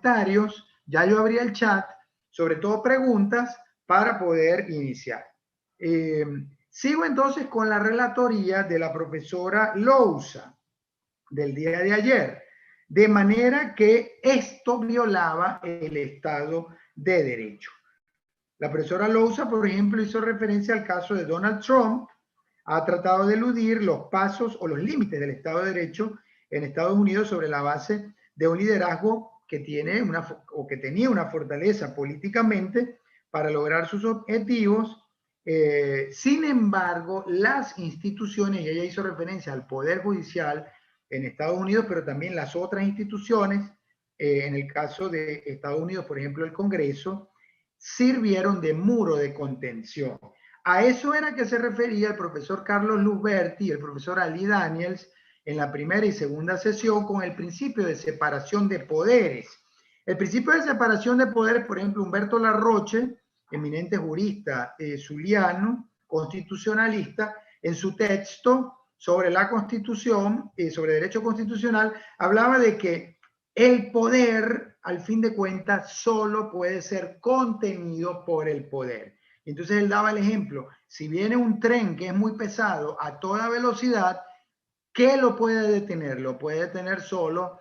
comentarios, ya yo abrí el chat, sobre todo preguntas para poder iniciar. Sigo entonces con la relatoría de la profesora Lousa del día de ayer, de manera que esto violaba el Estado de Derecho. La profesora Lousa, por ejemplo, hizo referencia al caso de Donald Trump. Ha tratado de eludir los pasos o los límites del Estado de Derecho en Estados Unidos sobre la base de un liderazgo que tiene que tenía una fortaleza políticamente para lograr sus objetivos. Sin embargo, las instituciones, y ella hizo referencia al Poder Judicial en Estados Unidos, pero también las otras instituciones, en el caso de Estados Unidos, por ejemplo, el Congreso, sirvieron de muro de contención. A eso era que se refería el profesor Carlos Luzberti y el profesor Ali Daniels en la primera y segunda sesión con el principio de separación de poderes. El principio de separación de poderes, por ejemplo, Humberto Larroche, eminente jurista zuliano, constitucionalista, en su texto sobre la Constitución, sobre derecho constitucional, hablaba de que el poder, al fin de cuentas, solo puede ser contenido por el poder. Entonces él daba el ejemplo, si viene un tren que es muy pesado a toda velocidad, ¿qué lo puede detener? Lo puede detener solo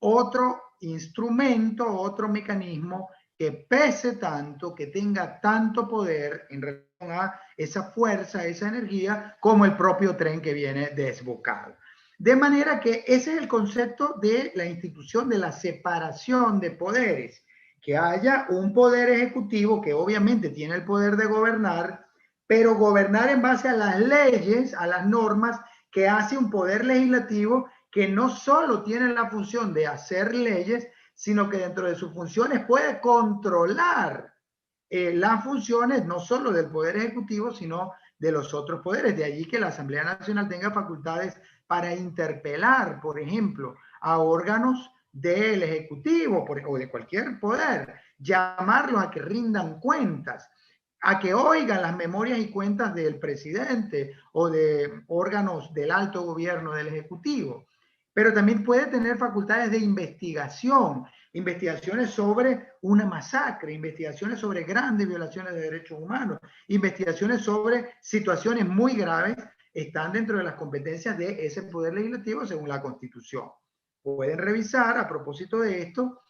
otro instrumento, otro mecanismo que pese tanto, que tenga tanto poder en relación a esa fuerza, esa energía, como el propio tren que viene desbocado. De manera que ese es el concepto de la institución de la separación de poderes, que haya un poder ejecutivo que obviamente tiene el poder de gobernar, pero gobernar en base a las leyes, a las normas que hace un poder legislativo que no solo tiene la función de hacer leyes, sino que dentro de sus funciones puede controlar las funciones no solo del Poder Ejecutivo, sino de los otros poderes. De allí que la Asamblea Nacional tenga facultades para interpelar, por ejemplo, a órganos del Ejecutivo o de cualquier poder, llamarlos a que rindan cuentas, a que oigan las memorias y cuentas del presidente o de órganos del alto gobierno del Ejecutivo. Pero también puede tener facultades de investigación, investigaciones sobre una masacre, investigaciones sobre grandes violaciones de derechos humanos, investigaciones sobre situaciones muy graves, están dentro de las competencias de ese poder legislativo según la Constitución. Pueden revisar a propósito de esto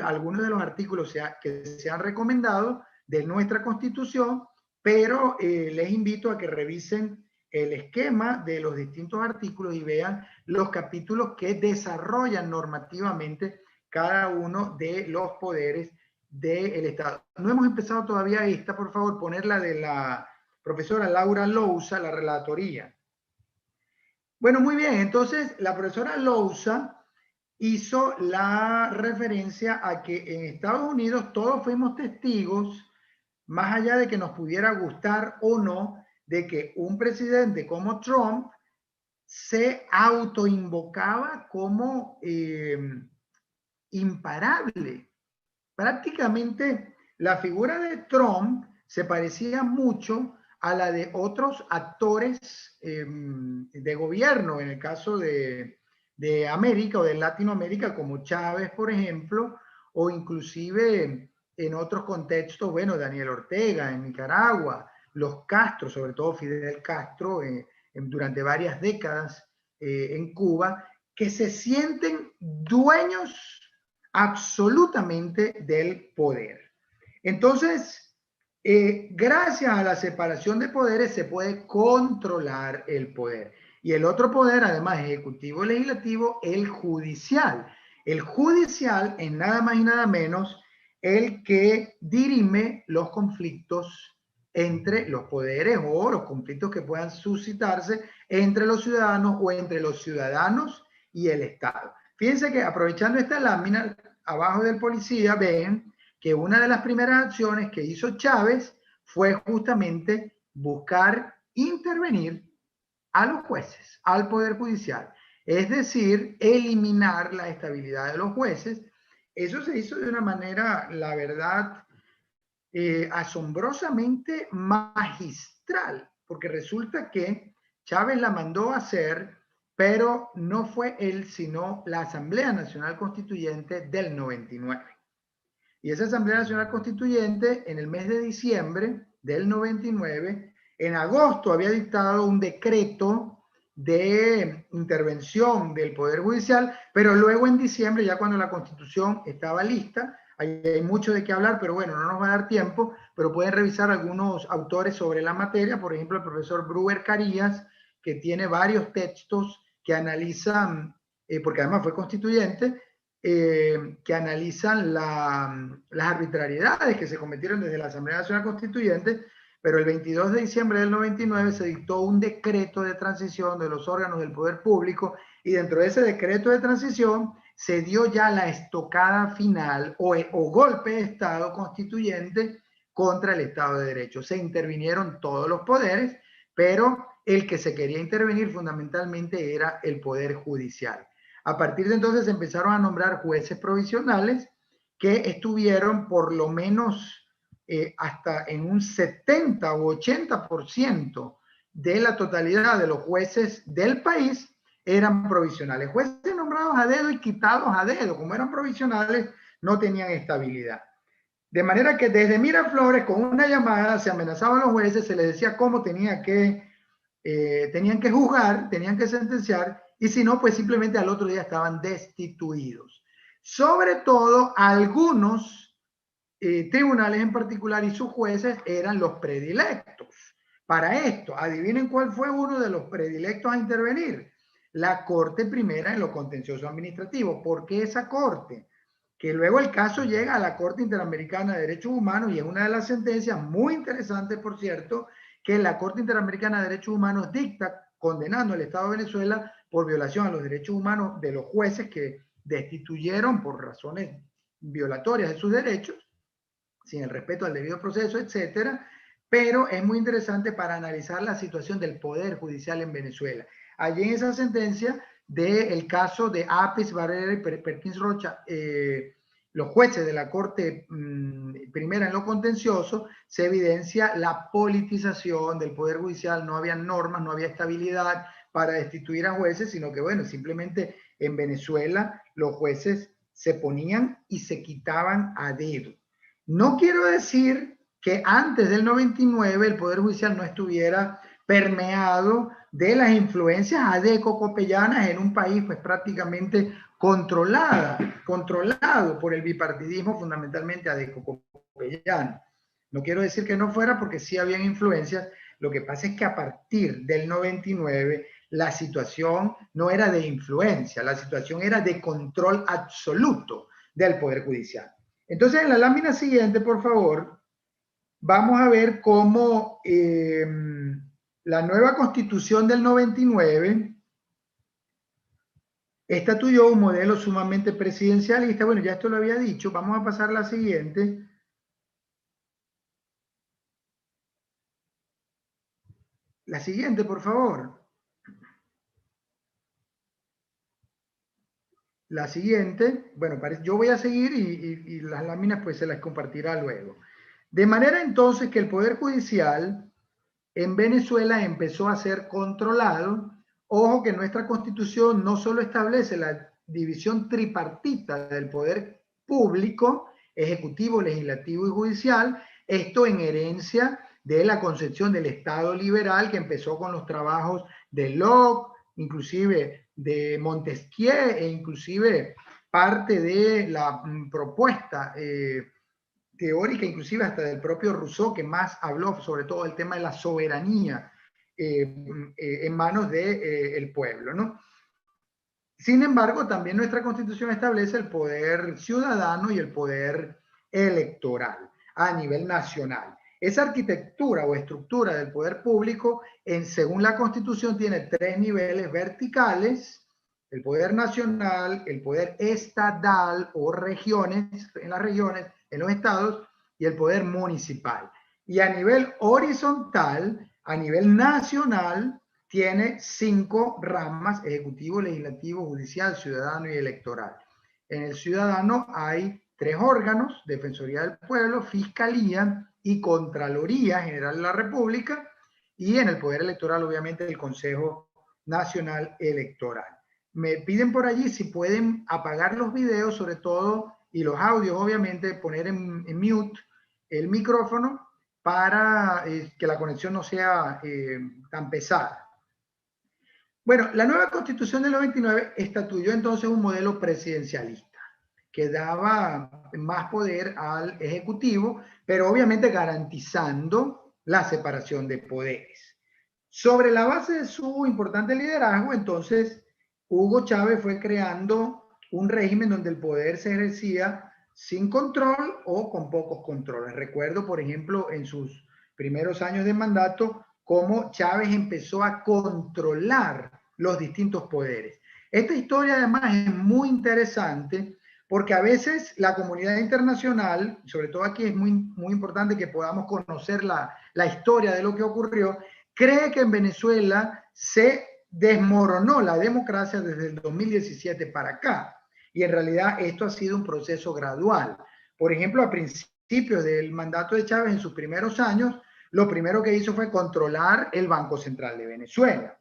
algunos de los artículos que se han recomendado de nuestra Constitución, pero les invito a que revisen el esquema de los distintos artículos y vean los capítulos que desarrollan normativamente cada uno de los poderes del Estado. No hemos empezado todavía esta, por favor, ponerla de la profesora Laura Lousa, la relatoría. Bueno, muy bien, entonces la profesora Lousa hizo la referencia a que en Estados Unidos todos fuimos testigos, más allá de que nos pudiera gustar o no, de que un presidente como Trump se autoinvocaba como imparable. Prácticamente la figura de Trump se parecía mucho a la de otros actores de gobierno, en el caso de América o de Latinoamérica, como Chávez, por ejemplo, o inclusive en otros contextos, bueno, Daniel Ortega en Nicaragua, los Castro, sobre todo Fidel Castro, durante varias décadas en Cuba, que se sienten dueños absolutamente del poder. Entonces, gracias a la separación de poderes se puede controlar el poder. Y el otro poder, además ejecutivo y legislativo, el judicial. El judicial es nada más y nada menos el que dirime los conflictos entre los poderes o los conflictos que puedan suscitarse entre los ciudadanos o entre los ciudadanos y el Estado. Fíjense que aprovechando esta lámina, abajo del policía ven que una de las primeras acciones que hizo Chávez fue justamente buscar intervenir a los jueces, al Poder Judicial. Es decir, eliminar la estabilidad de los jueces. Eso se hizo de una manera, la verdad, asombrosamente magistral, porque resulta que Chávez la mandó a hacer pero no fue él, sino la Asamblea Nacional Constituyente del 99. Y esa Asamblea Nacional Constituyente, en el mes de diciembre del 99, en agosto había dictado un decreto de intervención del Poder Judicial, pero luego en diciembre, ya cuando la Constitución estaba lista, hay mucho de qué hablar, pero bueno, no nos va a dar tiempo, pero pueden revisar algunos autores sobre la materia, por ejemplo, el profesor Brewer Carías, que tiene varios textos que analizan, porque además fue constituyente, que analizan las arbitrariedades que se cometieron desde la Asamblea Nacional Constituyente, pero el 22 de diciembre del 99 se dictó un decreto de transición de los órganos del poder público y dentro de ese decreto de transición se dio ya la estocada final o golpe de Estado constituyente contra el Estado de Derecho. Se intervinieron todos los poderes, pero el que se quería intervenir fundamentalmente era el Poder Judicial. A partir de entonces empezaron a nombrar jueces provisionales que estuvieron por lo menos hasta en un 70 o 80% de la totalidad de los jueces del país eran provisionales. Jueces nombrados a dedo y quitados a dedo, como eran provisionales, no tenían estabilidad. De manera que desde Miraflores, con una llamada, se amenazaban a los jueces, se les decía cómo tenían que juzgar, tenían que sentenciar, y si no, pues simplemente al otro día estaban destituidos. Sobre todo, algunos tribunales en particular y sus jueces eran los predilectos. Para esto, adivinen cuál fue uno de los predilectos a intervenir. La Corte Primera en lo contencioso administrativo. ¿Por qué esa Corte? Que luego el caso llega a la Corte Interamericana de Derechos Humanos y es una de las sentencias muy interesantes, por cierto, que la Corte Interamericana de Derechos Humanos dicta condenando al Estado de Venezuela por violación a los derechos humanos de los jueces que destituyeron por razones violatorias de sus derechos, sin el respeto al debido proceso, etcétera. Pero es muy interesante para analizar la situación del Poder Judicial en Venezuela. Allí en esa sentencia del caso de Apis, Barrera y Perkins Rocha, los jueces de la Corte Primera en lo contencioso, se evidencia la politización del Poder Judicial. No había normas, no había estabilidad para destituir a jueces, sino que, bueno, simplemente en Venezuela los jueces se ponían y se quitaban a dedo. No quiero decir que antes del 99 el Poder Judicial no estuviera permeado de las influencias adeco-copellanas en un país pues prácticamente controlado por el bipartidismo fundamentalmente adeco-copellano. No quiero decir que no fuera porque sí habían influencias, lo que pasa es que a partir del 99 la situación no era de influencia, la situación era de control absoluto del Poder Judicial. Entonces, en la lámina siguiente, por favor, vamos a ver cómo la nueva Constitución del 99 estatuyó un modelo sumamente presidencialista. Bueno, ya esto lo había dicho. Vamos a pasar a la siguiente. La siguiente, por favor. La siguiente, bueno, yo voy a seguir y las láminas pues se las compartirá luego. De manera entonces que el Poder Judicial en Venezuela empezó a ser controlado. Ojo que nuestra Constitución no solo establece la división tripartita del poder público, ejecutivo, legislativo y judicial, esto en herencia de la concepción del Estado liberal que empezó con los trabajos de Locke, inclusive de Montesquieu e inclusive parte de la propuesta teórica, inclusive hasta del propio Rousseau, que más habló sobre todo del tema de la soberanía en manos del pueblo, ¿no? Sin embargo, también nuestra Constitución establece el poder ciudadano y el poder electoral a nivel nacional. Esa arquitectura o estructura del poder público, según la Constitución, tiene 3 niveles verticales: el poder nacional, el poder estatal o regiones, en las regiones, en los estados, y el poder municipal. Y a nivel horizontal, a nivel nacional, tiene 5 ramas: ejecutivo, legislativo, judicial, ciudadano y electoral. En el ciudadano hay 3 órganos: Defensoría del Pueblo, Fiscalía y Contraloría General de la República. Y en el poder electoral, obviamente, el Consejo Nacional Electoral. Me piden por allí si pueden apagar los videos, sobre todo, y los audios, obviamente, poner en mute el micrófono para que la conexión no sea tan pesada. Bueno, la nueva Constitución del 99 estatuyó entonces un modelo presidencialista que daba más poder al Ejecutivo, pero obviamente garantizando la separación de poderes. Sobre la base de su importante liderazgo, entonces, Hugo Chávez fue creando un régimen donde el poder se ejercía sin control o con pocos controles. Recuerdo, por ejemplo, en sus primeros años de mandato, cómo Chávez empezó a controlar los distintos poderes. Esta historia además es muy interesante porque a veces la comunidad internacional, sobre todo aquí es muy importante que podamos conocer la historia de lo que ocurrió, cree que en Venezuela se desmoronó la democracia desde el 2017 para acá. Y en realidad esto ha sido un proceso gradual. Por ejemplo, a principios del mandato de Chávez, en sus primeros años, lo primero que hizo fue controlar el Banco Central de Venezuela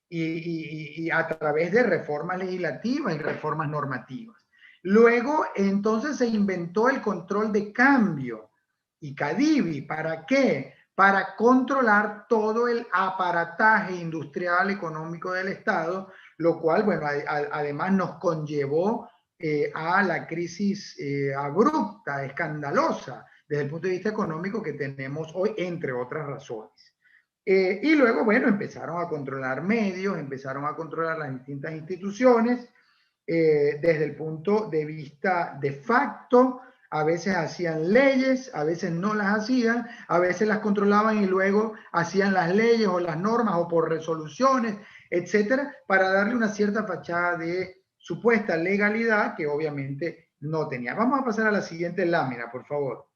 y a través de reformas legislativas y reformas normativas. Luego, entonces, se inventó el control de cambio y CADIVI. ¿Para qué? Para controlar todo el aparataje industrial económico del Estado, lo cual, bueno, además nos conllevó a la crisis abrupta, escandalosa, desde el punto de vista económico que tenemos hoy, entre otras razones. Y luego, bueno, empezaron a controlar medios, empezaron a controlar las distintas instituciones, desde el punto de vista de facto. A veces hacían leyes, a veces no las hacían, a veces las controlaban y luego hacían las leyes o las normas o por resoluciones, etcétera, para darle una cierta fachada de supuesta legalidad que obviamente no tenía. Vamos a pasar a la siguiente lámina, por favor.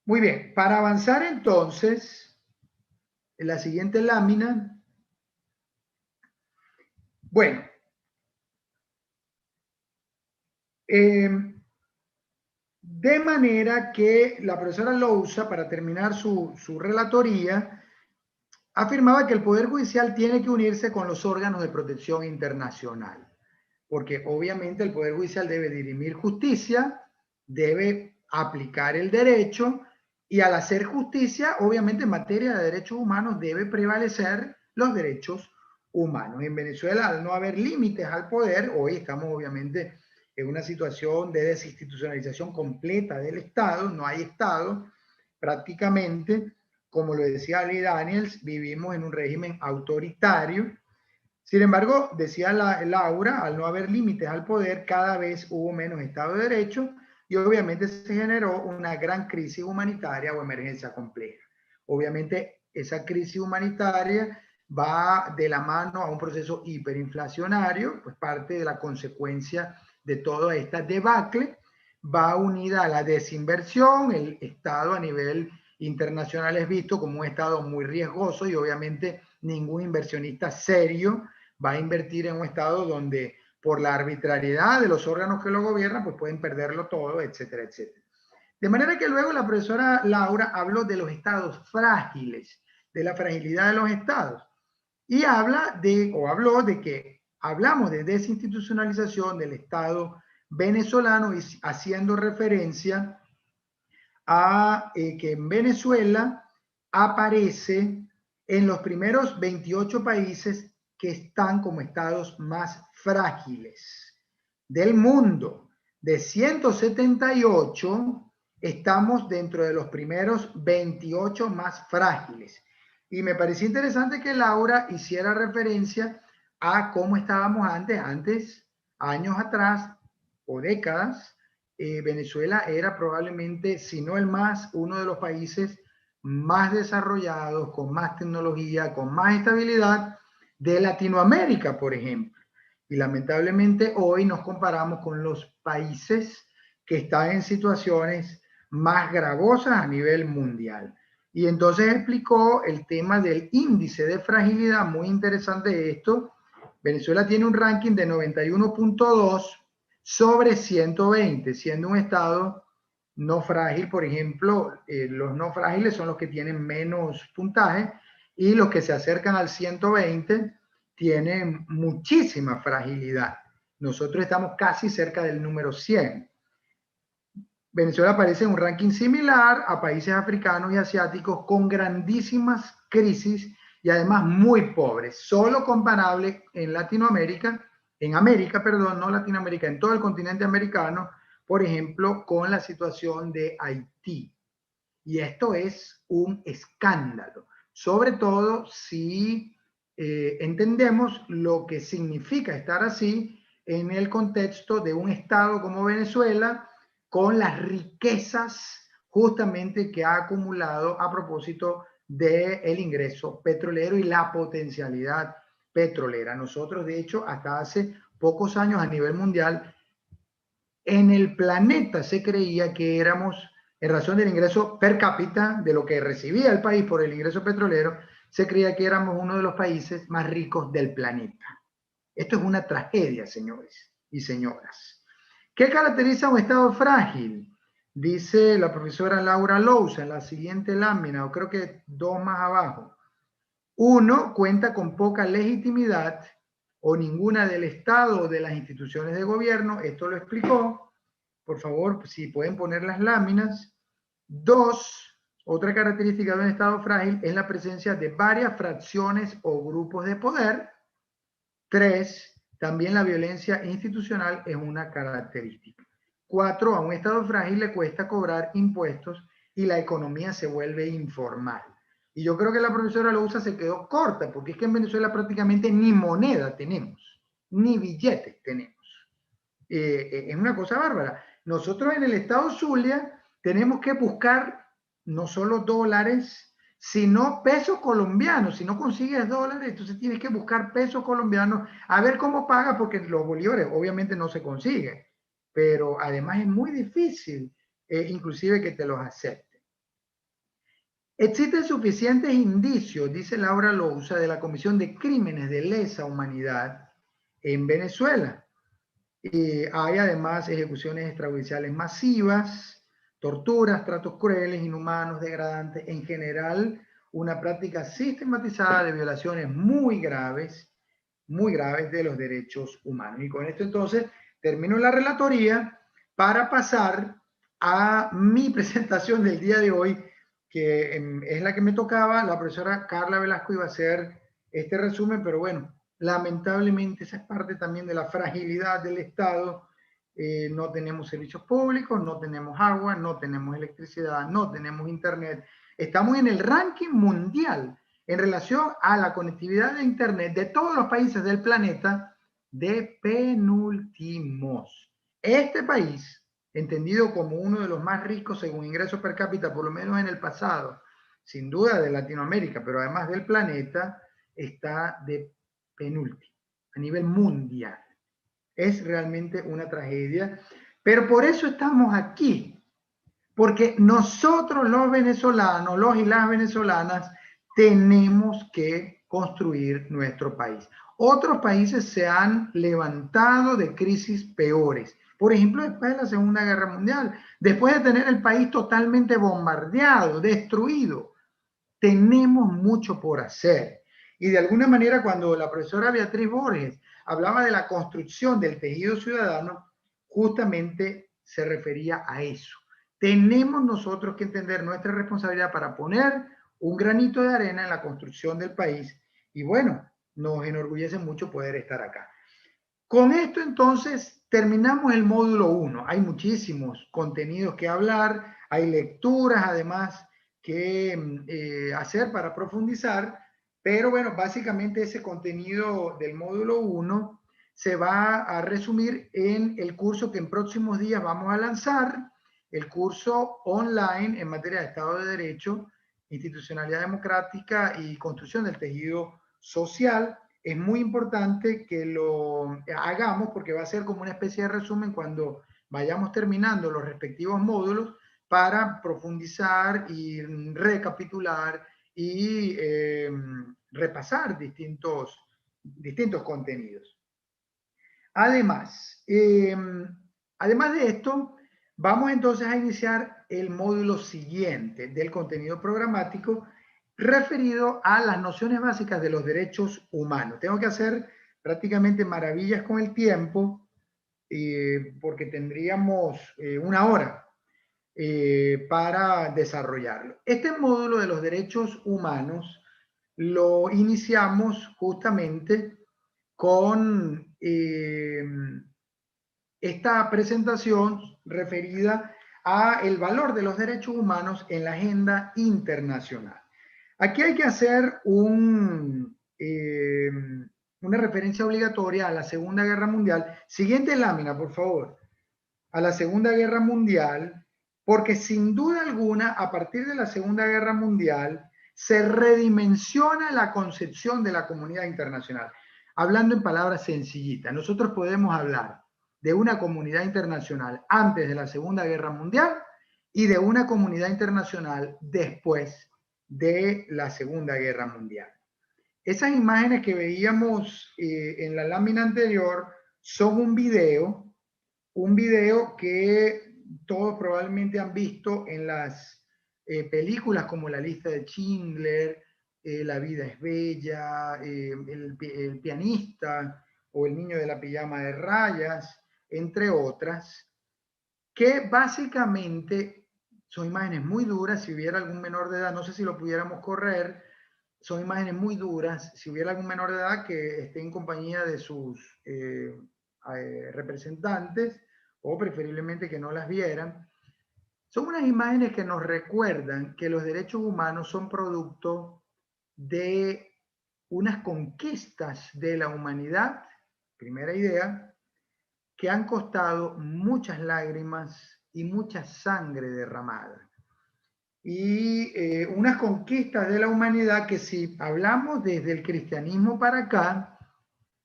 Muy bien, para avanzar entonces, en la siguiente lámina, bueno, de manera que la profesora Lousa, para terminar su relatoría, afirmaba que el Poder Judicial tiene que unirse con los órganos de protección internacional, porque obviamente el Poder Judicial debe dirimir justicia, debe aplicar el derecho, y al hacer justicia, obviamente en materia de derechos humanos debe prevalecer los derechos humanos. En Venezuela, al no haber límites al poder, hoy estamos obviamente en una situación de desinstitucionalización completa del Estado, no hay Estado prácticamente. Como lo decía Ali Daniels, vivimos en un régimen autoritario. Sin embargo, decía Laura, al no haber límites al poder, cada vez hubo menos Estado de Derecho y obviamente se generó una gran crisis humanitaria o emergencia compleja. Obviamente esa crisis humanitaria va de la mano a un proceso hiperinflacionario, pues parte de la consecuencia de toda esta debacle, va unida a la desinversión. El Estado a nivel internacional es visto como un Estado muy riesgoso y obviamente ningún inversionista serio va a invertir en un Estado donde por la arbitrariedad de los órganos que lo gobiernan, pues pueden perderlo todo, etcétera, etcétera. De manera que luego la profesora Laura habló de los estados frágiles, de la fragilidad de los estados, y habló de que hablamos de desinstitucionalización del Estado venezolano, y haciendo referencia a que en Venezuela aparece en los primeros 28 países que están como estados más frágiles del mundo. De 178, estamos dentro de los primeros 28 más frágiles. Y me pareció interesante que Laura hiciera referencia a cómo estábamos antes, años atrás o décadas. Venezuela era probablemente, si no el más, uno de los países más desarrollados, con más tecnología, con más estabilidad de Latinoamérica, por ejemplo. Y lamentablemente hoy nos comparamos con los países que están en situaciones más gravosas a nivel mundial. Y entonces explicó el tema del índice de fragilidad, muy interesante esto. Venezuela tiene un ranking de 91.2 sobre 120, siendo un estado no frágil, por ejemplo, los no frágiles son los que tienen menos puntaje y los que se acercan al 120 tienen muchísima fragilidad. Nosotros estamos casi cerca del número 100. Venezuela aparece en un ranking similar a países africanos y asiáticos con grandísimas crisis y además muy pobres, solo comparable en Latinoamérica, en América, perdón, no Latinoamérica, en todo el continente americano, por ejemplo, con la situación de Haití. Y esto es un escándalo, sobre todo si entendemos lo que significa estar así en el contexto de un Estado como Venezuela, con las riquezas justamente que ha acumulado a propósito del ingreso petrolero y la potencialidad petrolera. Nosotros, de hecho, hasta hace pocos años a nivel mundial, en el planeta se creía que éramos, en razón del ingreso per cápita, de lo que recibía el país por el ingreso petrolero, se creía que éramos uno de los países más ricos del planeta. Esto es una tragedia, señores y señoras. ¿Qué caracteriza un Estado frágil? Dice la profesora Laura Lousa en la siguiente lámina, o creo que dos más abajo. Uno, cuenta con poca legitimidad o ninguna del Estado o de las instituciones de gobierno. Esto lo explicó. Por favor, si pueden poner las láminas. Dos, otra característica de un Estado frágil es la presencia de varias fracciones o grupos de poder. Tres, también la violencia institucional es una característica. Cuatro, a un Estado frágil le cuesta cobrar impuestos y la economía se vuelve informal. Y yo creo que la profesora Lousa se quedó corta, porque es que en Venezuela prácticamente ni moneda tenemos, ni billetes tenemos. Es una cosa bárbara. Nosotros en el estado Zulia tenemos que buscar no solo dólares, sino pesos colombianos. Si no consigues dólares, entonces tienes que buscar pesos colombianos a ver cómo pagas, porque los bolívares obviamente no se consiguen, pero además es muy difícil, inclusive que te los acepten. Existen suficientes indicios, dice Laura Lousa, de la Comisión de Crímenes de Lesa Humanidad en Venezuela. Hay además ejecuciones extrajudiciales masivas, torturas, tratos crueles, inhumanos, degradantes, en general una práctica sistematizada de violaciones muy graves de los derechos humanos. Y con esto entonces termino la relatoría para pasar a mi presentación del día de hoy, que es la que me tocaba. La profesora Carla Velasco iba a hacer este resumen, pero bueno, lamentablemente esa es parte también de la fragilidad del Estado. No tenemos servicios públicos, no tenemos agua, no tenemos electricidad, no tenemos internet. Estamos en el ranking mundial en relación a la conectividad de internet de todos los países del planeta de penúltimos. Este país, entendido como uno de los más ricos según ingresos per cápita, por lo menos en el pasado, sin duda de Latinoamérica, pero además del planeta, está de penúltimo, a nivel mundial. Es realmente una tragedia, pero por eso estamos aquí, porque nosotros los venezolanos, los y las venezolanas, tenemos que construir nuestro país. Otros países se han levantado de crisis peores. Por ejemplo, después de la Segunda Guerra Mundial, después de tener el país totalmente bombardeado, destruido, tenemos mucho por hacer. Y de alguna manera, cuando la profesora Beatriz Borges hablaba de la construcción del tejido ciudadano, justamente se refería a eso. Tenemos nosotros que entender nuestra responsabilidad para poner un granito de arena en la construcción del país. Y bueno, nos enorgullece mucho poder estar acá. Con esto entonces terminamos el módulo 1. Hay muchísimos contenidos que hablar, hay lecturas además que hacer para profundizar, pero bueno, básicamente ese contenido del módulo 1 se va a resumir en el curso que en próximos días vamos a lanzar, el curso online en materia de Estado de Derecho, institucionalidad democrática y construcción del tejido social. Es muy importante que lo hagamos porque va a ser como una especie de resumen cuando vayamos terminando los respectivos módulos para profundizar y recapitular y repasar distintos contenidos. Además de esto, Vamos entonces a iniciar el módulo siguiente del contenido programático referido a las nociones básicas de los derechos humanos. Tengo que hacer prácticamente maravillas con el tiempo porque tendríamos una hora para desarrollarlo. Este módulo de los derechos humanos lo iniciamos justamente con esta presentación referida a el valor de los derechos humanos en la agenda internacional. Aquí hay que hacer una referencia obligatoria a la Segunda Guerra Mundial. Siguiente lámina, por favor. A la Segunda Guerra Mundial, porque sin duda alguna, a partir de la Segunda Guerra Mundial, se redimensiona la concepción de la comunidad internacional. Hablando en palabras sencillitas, nosotros podemos hablar de una comunidad internacional antes de la Segunda Guerra Mundial y de una comunidad internacional después de la Segunda Guerra Mundial. Esas imágenes que veíamos en la lámina anterior son un video que todos probablemente han visto en las películas como La lista de Schindler, La vida es bella, el pianista o El niño de la pijama de rayas, entre otras, que básicamente son imágenes muy duras. Si hubiera algún menor de edad, no sé si lo pudiéramos correr, son imágenes muy duras. Si hubiera algún menor de edad que esté en compañía de sus representantes, o preferiblemente que no las vieran, son unas imágenes que nos recuerdan que los derechos humanos son producto de unas conquistas de la humanidad, primera idea, que han costado muchas lágrimas y mucha sangre derramada. Y unas conquistas de la humanidad que, si hablamos desde el cristianismo para acá,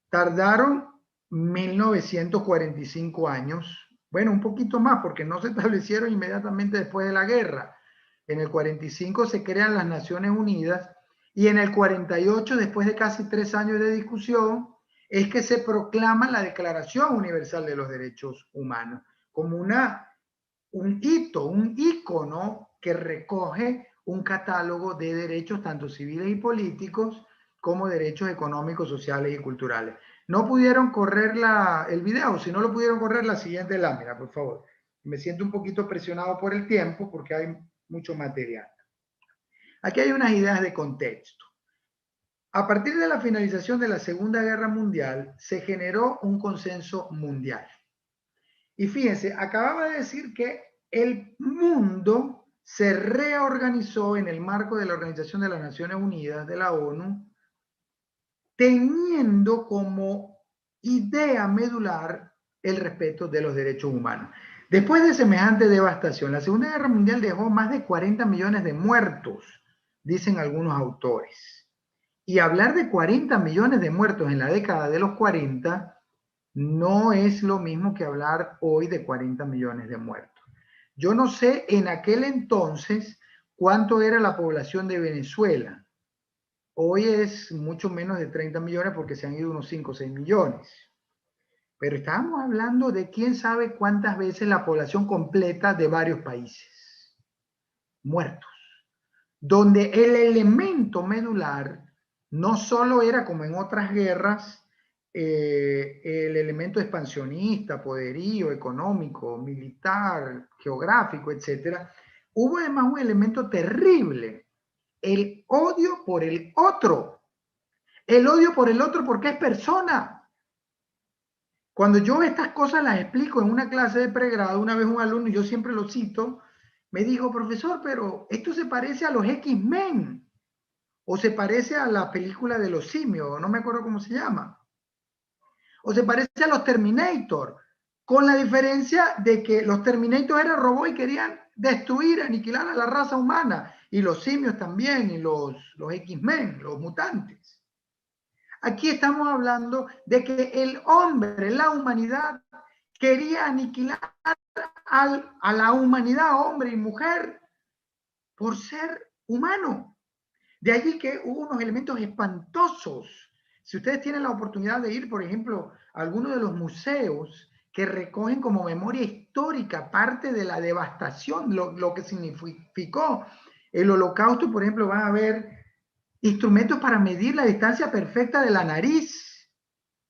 tardaron 1945 años, bueno, un poquito más, porque no se establecieron inmediatamente después de la guerra. En el 45 se crean las Naciones Unidas y en el 48, después de casi 3 años de discusión, es que se proclama la Declaración Universal de los Derechos Humanos como un hito, un ícono que recoge un catálogo de derechos tanto civiles y políticos como derechos económicos, sociales y culturales. No pudieron correr el video, si no lo pudieron correr, la siguiente lámina, por favor. Me siento un poquito presionado por el tiempo porque hay mucho material. Aquí hay unas ideas de contexto. A partir de la finalización de la Segunda Guerra Mundial, se generó un consenso mundial. Y fíjense, acababa de decir que el mundo se reorganizó en el marco de la Organización de las Naciones Unidas, de la ONU, teniendo como idea medular el respeto de los derechos humanos. Después de semejante devastación, la Segunda Guerra Mundial dejó más de 40 millones de muertos, dicen algunos autores. Y hablar de 40 millones de muertos en la década de los 40 no es lo mismo que hablar hoy de 40 millones de muertos. Yo no sé en aquel entonces cuánto era la población de Venezuela. Hoy es mucho menos de 30 millones porque se han ido unos 5 o 6 millones. Pero estábamos hablando de quién sabe cuántas veces la población completa de varios países muertos, donde el elemento medular no solo era, como en otras guerras, el elemento expansionista, poderío económico, militar, geográfico, etc. Hubo además un elemento terrible, el odio por el otro. El odio por el otro porque es persona. Cuando yo estas cosas las explico en una clase de pregrado, una vez un alumno, y yo siempre lo cito, me dijo: profesor, pero esto se parece a los X-Men, o se parece a la película de los simios, no me acuerdo cómo se llama, o se parece a los Terminator, con la diferencia de que los Terminator eran robots y querían destruir, aniquilar a la raza humana, y los simios también, y los X-Men, los mutantes. Aquí estamos hablando de que el hombre, la humanidad, quería aniquilar a la humanidad, hombre y mujer, por ser humano. De allí que hubo unos elementos espantosos. Si ustedes tienen la oportunidad de ir, por ejemplo, a alguno de los museos que recogen como memoria histórica parte de la devastación, lo que significó el Holocausto. Por ejemplo, van a ver instrumentos para medir la distancia perfecta de la nariz.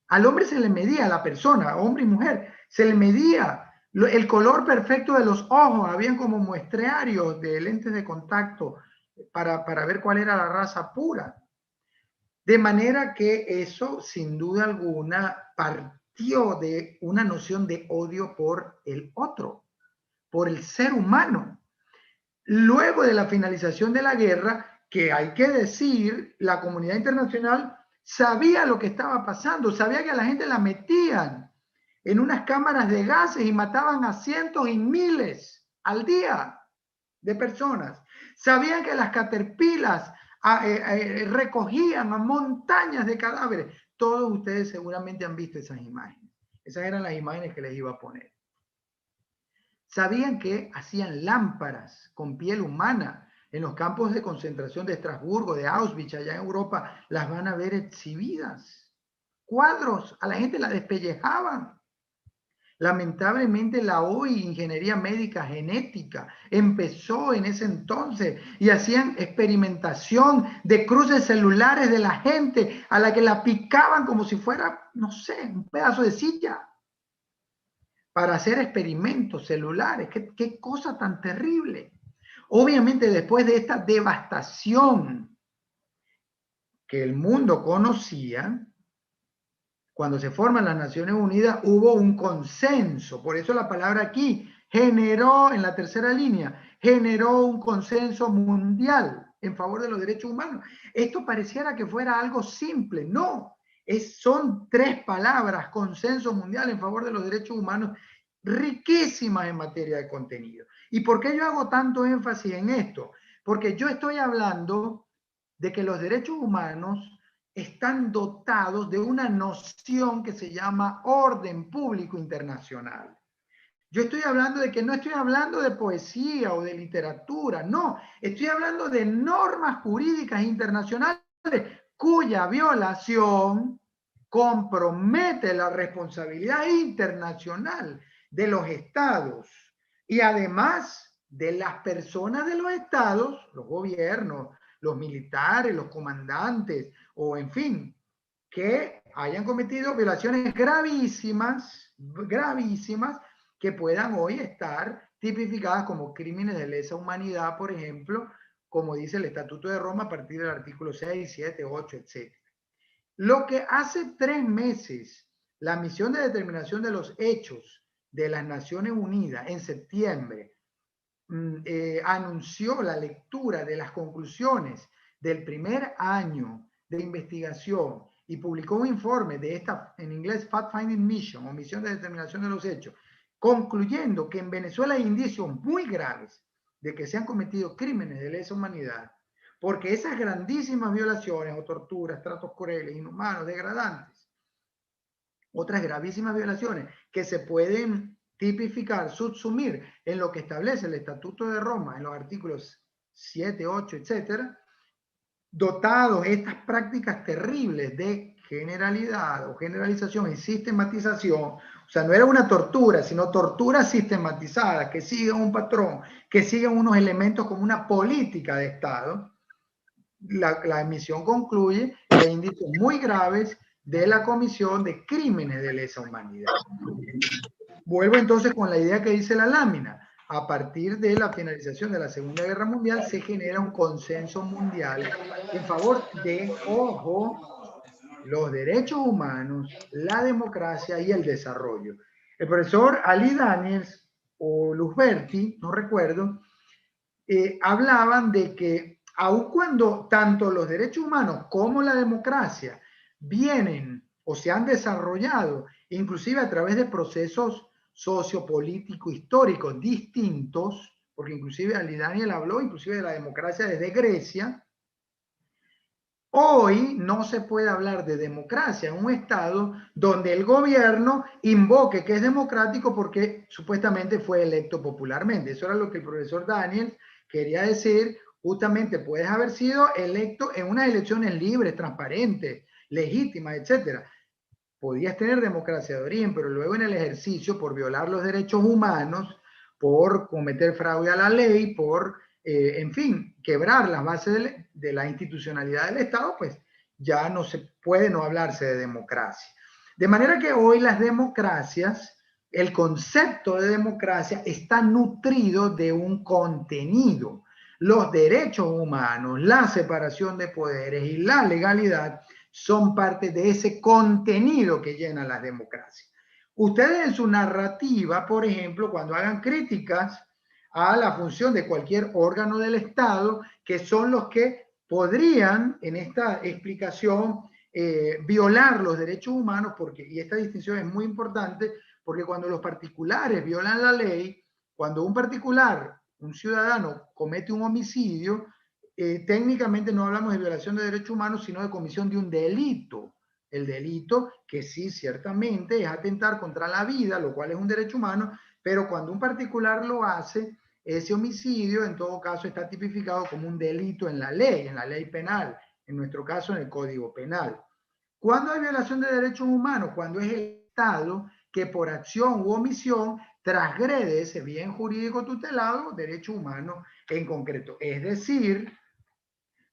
Al hombre se le medía, a la persona, hombre y mujer, se le medía el color perfecto de los ojos. Habían como muestrearios de lentes de contacto para ver cuál era la raza pura. De manera que eso, sin duda alguna, partió de una noción de odio por el otro, por el ser humano. Luego de la finalización de la guerra, que hay que decir, la comunidad internacional sabía lo que estaba pasando, sabía que a la gente la metían en unas cámaras de gases y mataban a cientos y miles al día de personas. Sabían que las caterpillas recogían a montañas de cadáveres. Todos ustedes seguramente han visto esas imágenes. Esas eran las imágenes que les iba a poner. Sabían que hacían lámparas con piel humana en los campos de concentración de Estrasburgo, de Auschwitz, allá en Europa. Las van a ver exhibidas. Cuadros, a la gente la despellejaban. Lamentablemente la OI, Ingeniería Médica Genética, empezó en ese entonces y hacían experimentación de cruces celulares de la gente a la que la picaban como si fuera, no sé, un pedazo de silla para hacer experimentos celulares. ¿Qué cosa tan terrible? Obviamente después de esta devastación que el mundo conocía, cuando se forman las Naciones Unidas, hubo un consenso. Por eso la palabra aquí generó, en la tercera línea, generó un consenso mundial en favor de los derechos humanos. Esto pareciera que fuera algo simple. No, son 3 palabras: consenso mundial en favor de los derechos humanos, riquísimas en materia de contenido. ¿Y por qué yo hago tanto énfasis en esto? Porque yo estoy hablando de que los derechos humanos están dotados de una noción que se llama orden público internacional. Yo estoy hablando de que no estoy hablando de poesía o de literatura, no, estoy hablando de normas jurídicas internacionales cuya violación compromete la responsabilidad internacional de los estados y además de las personas de los estados, los gobiernos, los militares, los comandantes, o en fin, que hayan cometido violaciones gravísimas, gravísimas, que puedan hoy estar tipificadas como crímenes de lesa humanidad, por ejemplo, como dice el Estatuto de Roma a partir del artículo 6, 7, 8, etc. Lo que hace 3 meses la misión de determinación de los hechos de las Naciones Unidas en septiembre anunció la lectura de las conclusiones del primer año de investigación y publicó un informe de esta, en inglés, Fact-Finding Mission, o misión de determinación de los hechos, concluyendo que en Venezuela hay indicios muy graves de que se han cometido crímenes de lesa humanidad, porque esas grandísimas violaciones o torturas, tratos crueles, inhumanos, degradantes, otras gravísimas violaciones que se pueden tipificar, subsumir en lo que establece el Estatuto de Roma en los artículos 7, 8, etcétera, dotados estas prácticas terribles de generalidad o generalización y sistematización. O sea, no era una tortura, sino tortura sistematizada, que sigue un patrón, que sigue unos elementos como una política de Estado. La emisión concluye que hay indicios muy graves de la comisión de crímenes de lesa humanidad. Vuelvo entonces con la idea que dice la lámina. A partir de la finalización de la Segunda Guerra Mundial se genera un consenso mundial en favor de, ojo, los derechos humanos, la democracia y el desarrollo. El profesor Ali Daniels o Luzberti, no recuerdo, hablaban de que aun cuando tanto los derechos humanos como la democracia vienen o se han desarrollado, inclusive a través de procesos sociopolíticos históricos distintos, porque inclusive Ali Daniel habló inclusive de la democracia desde Grecia, hoy no se puede hablar de democracia en un estado donde el gobierno invoque que es democrático porque supuestamente fue electo popularmente. Eso era lo que el profesor Daniel quería decir. Justamente puedes haber sido electo en unas elecciones libres, transparentes, legítimas, etc. podías tener democracia de origen, pero luego en el ejercicio, por violar los derechos humanos, por cometer fraude a la ley, por, en fin, quebrar las bases de la institucionalidad del Estado, pues ya no se puede no hablarse de democracia. De manera que hoy las democracias, el concepto de democracia está nutrido de un contenido. Los derechos humanos, la separación de poderes y la legalidad son parte de ese contenido que llena las democracias. Ustedes en su narrativa, por ejemplo, cuando hagan críticas a la función de cualquier órgano del Estado, que son los que podrían, en esta explicación, violar los derechos humanos, porque, y esta distinción es muy importante, porque cuando los particulares violan la ley, cuando un particular, un ciudadano, comete un homicidio, técnicamente no hablamos de violación de derechos humanos, sino de comisión de un delito. El delito que sí, ciertamente, es atentar contra la vida, lo cual es un derecho humano, pero cuando un particular lo hace, ese homicidio en todo caso está tipificado como un delito en la ley penal, en nuestro caso en el Código Penal. ¿Cuándo hay violación de derechos humanos? Cuando es el Estado que por acción u omisión transgrede ese bien jurídico tutelado, derecho humano en concreto. Es decir,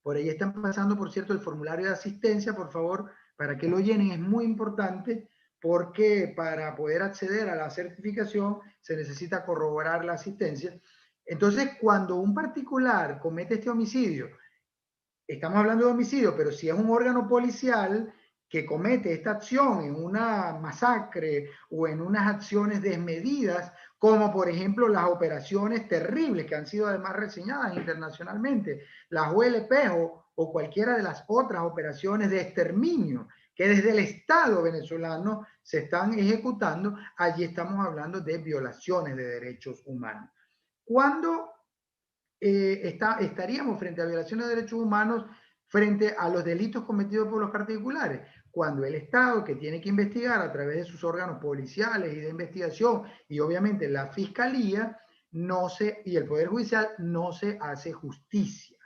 por ahí están pasando, por cierto, el formulario de asistencia, por favor, para que lo llenen, es muy importante porque para poder acceder a la certificación se necesita corroborar la asistencia. Entonces, cuando un particular comete este homicidio, estamos hablando de homicidio, pero si es un órgano policial que comete esta acción en una masacre o en unas acciones desmedidas, como por ejemplo las operaciones terribles que han sido además reseñadas internacionalmente, las OLP o cualquiera de las otras operaciones de exterminio que desde el Estado venezolano se están ejecutando, allí estamos hablando de violaciones de derechos humanos. ¿Cuándo estaríamos frente a violaciones de derechos humanos frente a los delitos cometidos por los particulares? Cuando el Estado, que tiene que investigar a través de sus órganos policiales y de investigación, y obviamente la Fiscalía, y el Poder Judicial, no se hace justicia.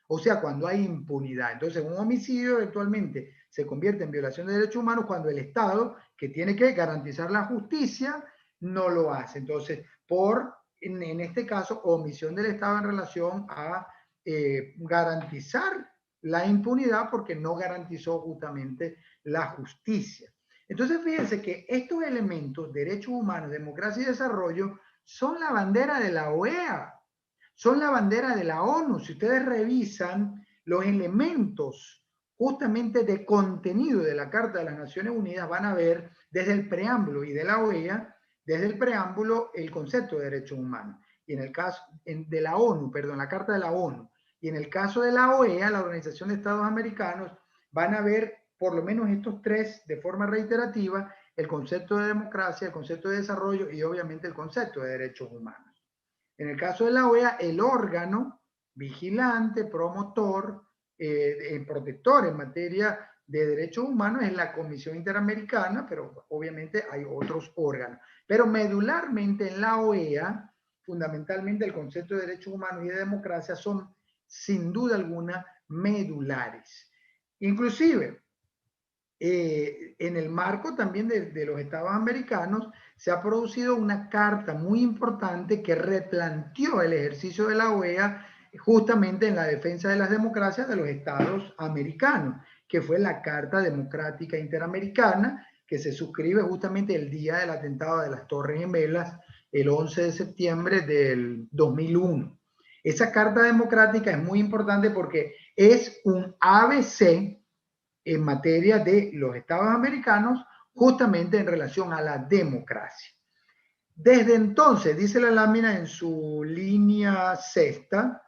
O sea, cuando hay impunidad. Entonces, un homicidio eventualmente se convierte en violación de derechos humanos cuando el Estado, que tiene que garantizar la justicia, no lo hace. Entonces, en este caso, omisión del Estado en relación a garantizar la impunidad porque no garantizó justamente la justicia. Entonces, fíjense que estos elementos, derechos humanos, democracia y desarrollo, son la bandera de la OEA, son la bandera de la ONU. Si ustedes revisan los elementos justamente de contenido de la Carta de las Naciones Unidas, van a ver desde el preámbulo y de la OEA, desde el preámbulo, el concepto de derechos humanos. Y en el caso de la ONU, perdón, la Carta de la ONU, y en el caso de la OEA, la Organización de Estados Americanos, van a ver por lo menos estos tres de forma reiterativa: el concepto de democracia, el concepto de desarrollo y obviamente el concepto de derechos humanos. En el caso de la OEA, el órgano vigilante, promotor, protector en materia de derechos humanos es la Comisión Interamericana, pero obviamente hay otros órganos. Pero medularmente en la OEA, fundamentalmente el concepto de derechos humanos y de democracia son sin duda alguna medulares. Inclusive, en el marco también de los Estados americanos, se ha producido una carta muy importante que replanteó el ejercicio de la OEA justamente en la defensa de las democracias de los Estados americanos, que fue la Carta Democrática Interamericana, que se suscribe justamente el día del atentado de las Torres Gemelas, el 11 de septiembre del 2001. Esa Carta Democrática es muy importante porque es un ABC en materia de los Estados americanos, justamente en relación a la democracia. Desde entonces, dice la lámina en su línea sexta,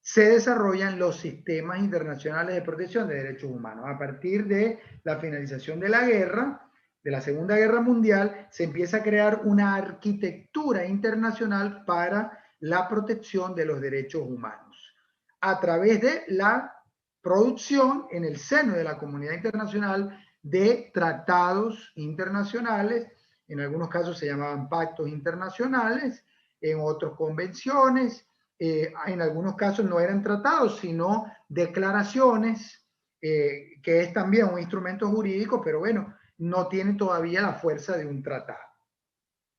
se desarrollan los sistemas internacionales de protección de derechos humanos. A partir de la finalización de la guerra, de la Segunda Guerra Mundial, se empieza a crear una arquitectura internacional para la protección de los derechos humanos a través de la producción en el seno de la comunidad internacional de tratados internacionales. En algunos casos se llamaban pactos internacionales, en otros convenciones, en algunos casos no eran tratados, sino declaraciones, que es también un instrumento jurídico, pero bueno, no tienen todavía la fuerza de un tratado.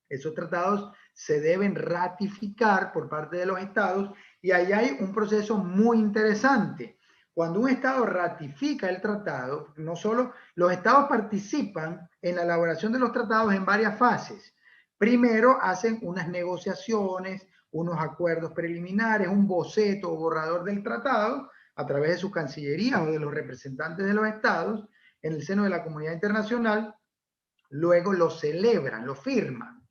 Esos tratados se deben ratificar por parte de los estados y ahí hay un proceso muy interesante. Cuando un estado ratifica el tratado, no solo los estados participan en la elaboración de los tratados en varias fases. Primero hacen unas negociaciones, unos acuerdos preliminares, un boceto o borrador del tratado a través de su cancillería o de los representantes de los estados en el seno de la comunidad internacional. Luego lo celebran, lo firman.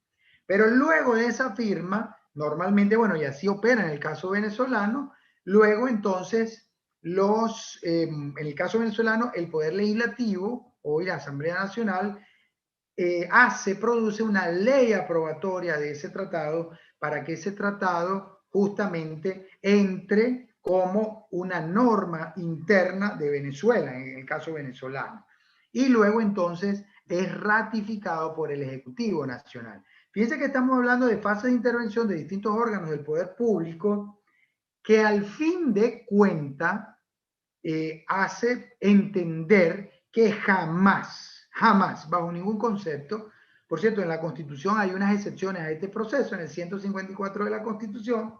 Pero luego de esa firma, normalmente, bueno, y así opera en el caso venezolano, luego entonces en el caso venezolano, el Poder Legislativo, hoy la Asamblea Nacional, produce una ley aprobatoria de ese tratado para que ese tratado justamente entre como una norma interna de Venezuela, en el caso venezolano. Y luego entonces es ratificado por el Ejecutivo Nacional. Fíjense que estamos hablando de fases de intervención de distintos órganos del poder público que al fin de cuenta hace entender que jamás, bajo ningún concepto, por cierto, en la Constitución hay unas excepciones a este proceso, en el 154 de la Constitución,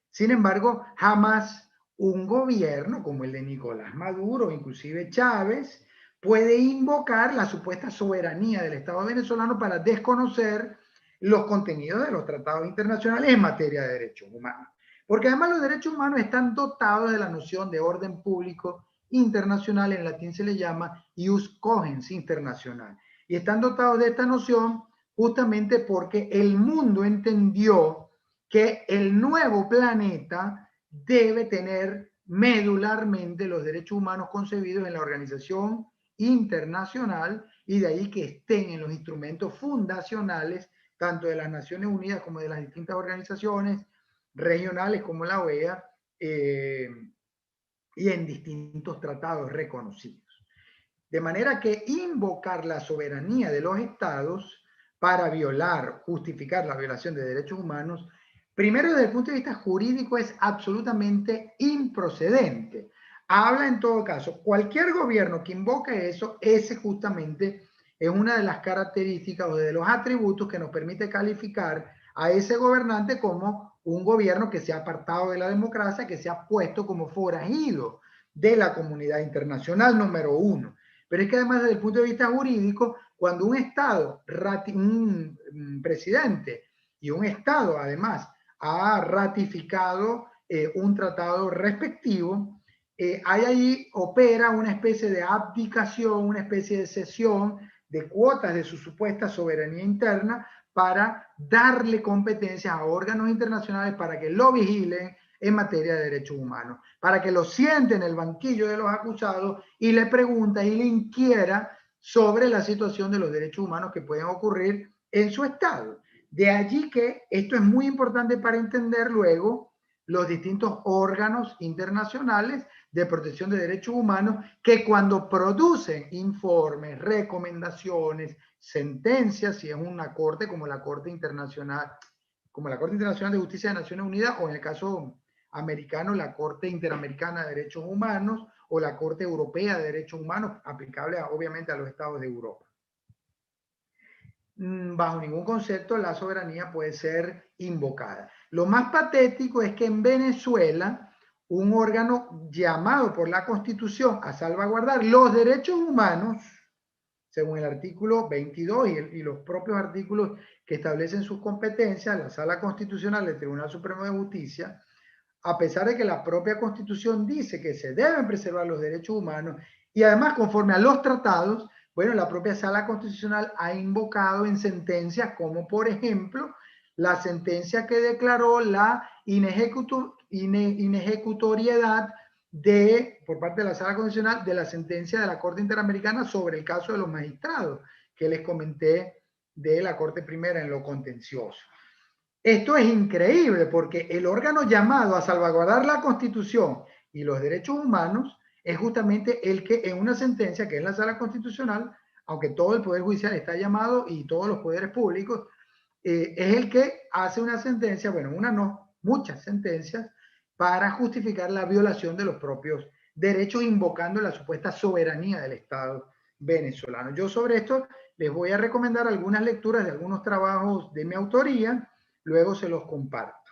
sin embargo, jamás un gobierno como el de Nicolás Maduro, inclusive Chávez, puede invocar la supuesta soberanía del Estado venezolano para desconocer los contenidos de los tratados internacionales en materia de derechos humanos. Porque además los derechos humanos están dotados de la noción de orden público internacional, en latín se le llama ius cogens internacional. Y están dotados de esta noción justamente porque el mundo entendió que el nuevo planeta debe tener medularmente los derechos humanos concebidos en la organización internacional y de ahí que estén en los instrumentos fundacionales tanto de las Naciones Unidas como de las distintas organizaciones regionales como la OEA y en distintos tratados reconocidos. De manera que invocar la soberanía de los estados para justificar la violación de derechos humanos, primero desde el punto de vista jurídico es absolutamente improcedente. Habla en todo caso, cualquier gobierno que invoque eso, ese justamente es una de las características o de los atributos que nos permite calificar a ese gobernante como un gobierno que se ha apartado de la democracia, que se ha puesto como forajido de la comunidad internacional, número uno. Pero es que además desde el punto de vista jurídico, cuando un Estado, un presidente y un Estado además ha ratificado un tratado respectivo, ahí opera una especie de abdicación, una especie de cesión de cuotas de su supuesta soberanía interna para darle competencias a órganos internacionales para que lo vigilen en materia de derechos humanos, para que lo siente en el banquillo de los acusados y le pregunta y le inquiera sobre la situación de los derechos humanos que pueden ocurrir en su estado. De allí que esto es muy importante para entender luego los distintos órganos internacionales de protección de derechos humanos que cuando producen informes, recomendaciones, sentencias, si es una corte como la Corte Internacional, de Justicia de Naciones Unidas, o en el caso americano, la Corte Interamericana de Derechos Humanos, o la Corte Europea de Derechos Humanos, aplicable obviamente a los estados de Europa. Bajo ningún concepto la soberanía puede ser invocada. Lo más patético es que en Venezuela, un órgano llamado por la Constitución a salvaguardar los derechos humanos, según el artículo 22 y los propios artículos que establecen sus competencias, la Sala Constitucional del Tribunal Supremo de Justicia, a pesar de que la propia Constitución dice que se deben preservar los derechos humanos y además conforme a los tratados, bueno, la propia Sala Constitucional ha invocado en sentencias como por ejemplo la sentencia que declaró la inejecutoriedad por parte de la Sala Constitucional de la sentencia de la Corte Interamericana sobre el caso de los magistrados que les comenté de la Corte Primera en lo contencioso. Esto es increíble porque el órgano llamado a salvaguardar la Constitución y los derechos humanos es justamente el que en una sentencia, que es la Sala Constitucional, aunque todo el Poder Judicial está llamado y todos los poderes públicos, es el que hace una sentencia, bueno, una no, muchas sentencias, para justificar la violación de los propios derechos, invocando la supuesta soberanía del Estado venezolanos. Yo sobre esto les voy a recomendar algunas lecturas de algunos trabajos de mi autoría, luego se los comparto.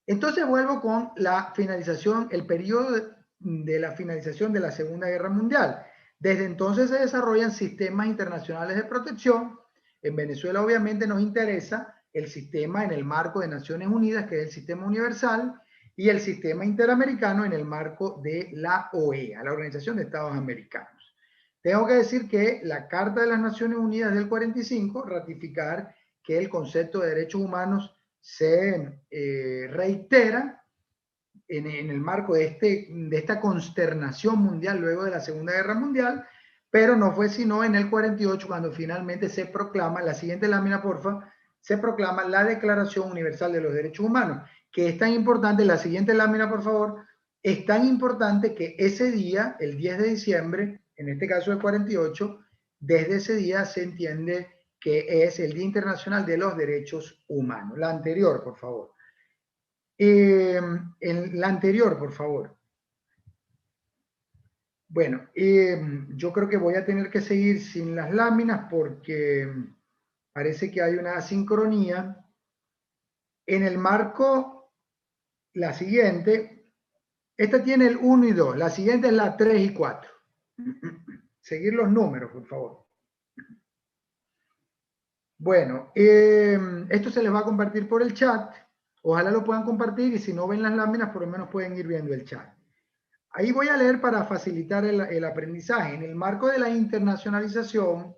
Entonces vuelvo con la finalización, el periodo de la finalización de la Segunda Guerra Mundial. Desde entonces se desarrollan sistemas internacionales de protección. En Venezuela obviamente nos interesa el sistema en el marco de Naciones Unidas, que es el sistema universal, y el sistema interamericano en el marco de la OEA, la Organización de Estados Americanos. Tengo que decir que la Carta de las Naciones Unidas del 45, ratificar que el concepto de derechos humanos se reitera en el marco de esta consternación mundial luego de la Segunda Guerra Mundial, pero no fue sino en el 48 cuando finalmente se proclama, la siguiente lámina porfa, se proclama la Declaración Universal de los Derechos Humanos, que es tan importante, la siguiente lámina por favor, es tan importante que ese día, el 10 de diciembre, en este caso el 48, desde ese día se entiende que es el Día Internacional de los Derechos Humanos. La anterior, por favor. La anterior, por favor. Bueno, yo creo que voy a tener que seguir sin las láminas porque parece que hay una asincronía. En el marco, la siguiente, esta tiene el 1 y 2, la siguiente es la 3 y 4. Seguir los números, por favor. Bueno, esto se les va a compartir por el chat. Ojalá lo puedan compartir y si no ven las láminas, por lo menos pueden ir viendo el chat. Ahí voy a leer para facilitar el aprendizaje. En el marco de la internacionalización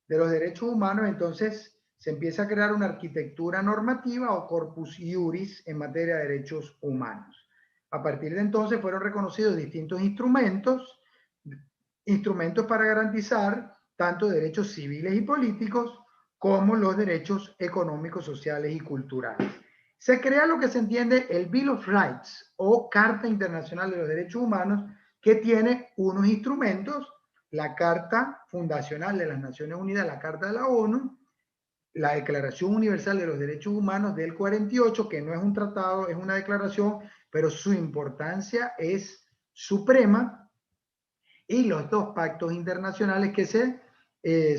de los derechos humanos, entonces se empieza a crear una arquitectura normativa o corpus iuris en materia de derechos humanos. A partir de entonces fueron reconocidos distintos instrumentos para garantizar tanto derechos civiles y políticos como los derechos económicos, sociales y culturales. Se crea lo que se entiende el Bill of Rights o Carta Internacional de los Derechos Humanos, que tiene unos instrumentos, la Carta Fundacional de las Naciones Unidas, la Carta de la ONU, la Declaración Universal de los Derechos Humanos del 48, que no es un tratado, es una declaración, pero su importancia es suprema, y los dos pactos internacionales que se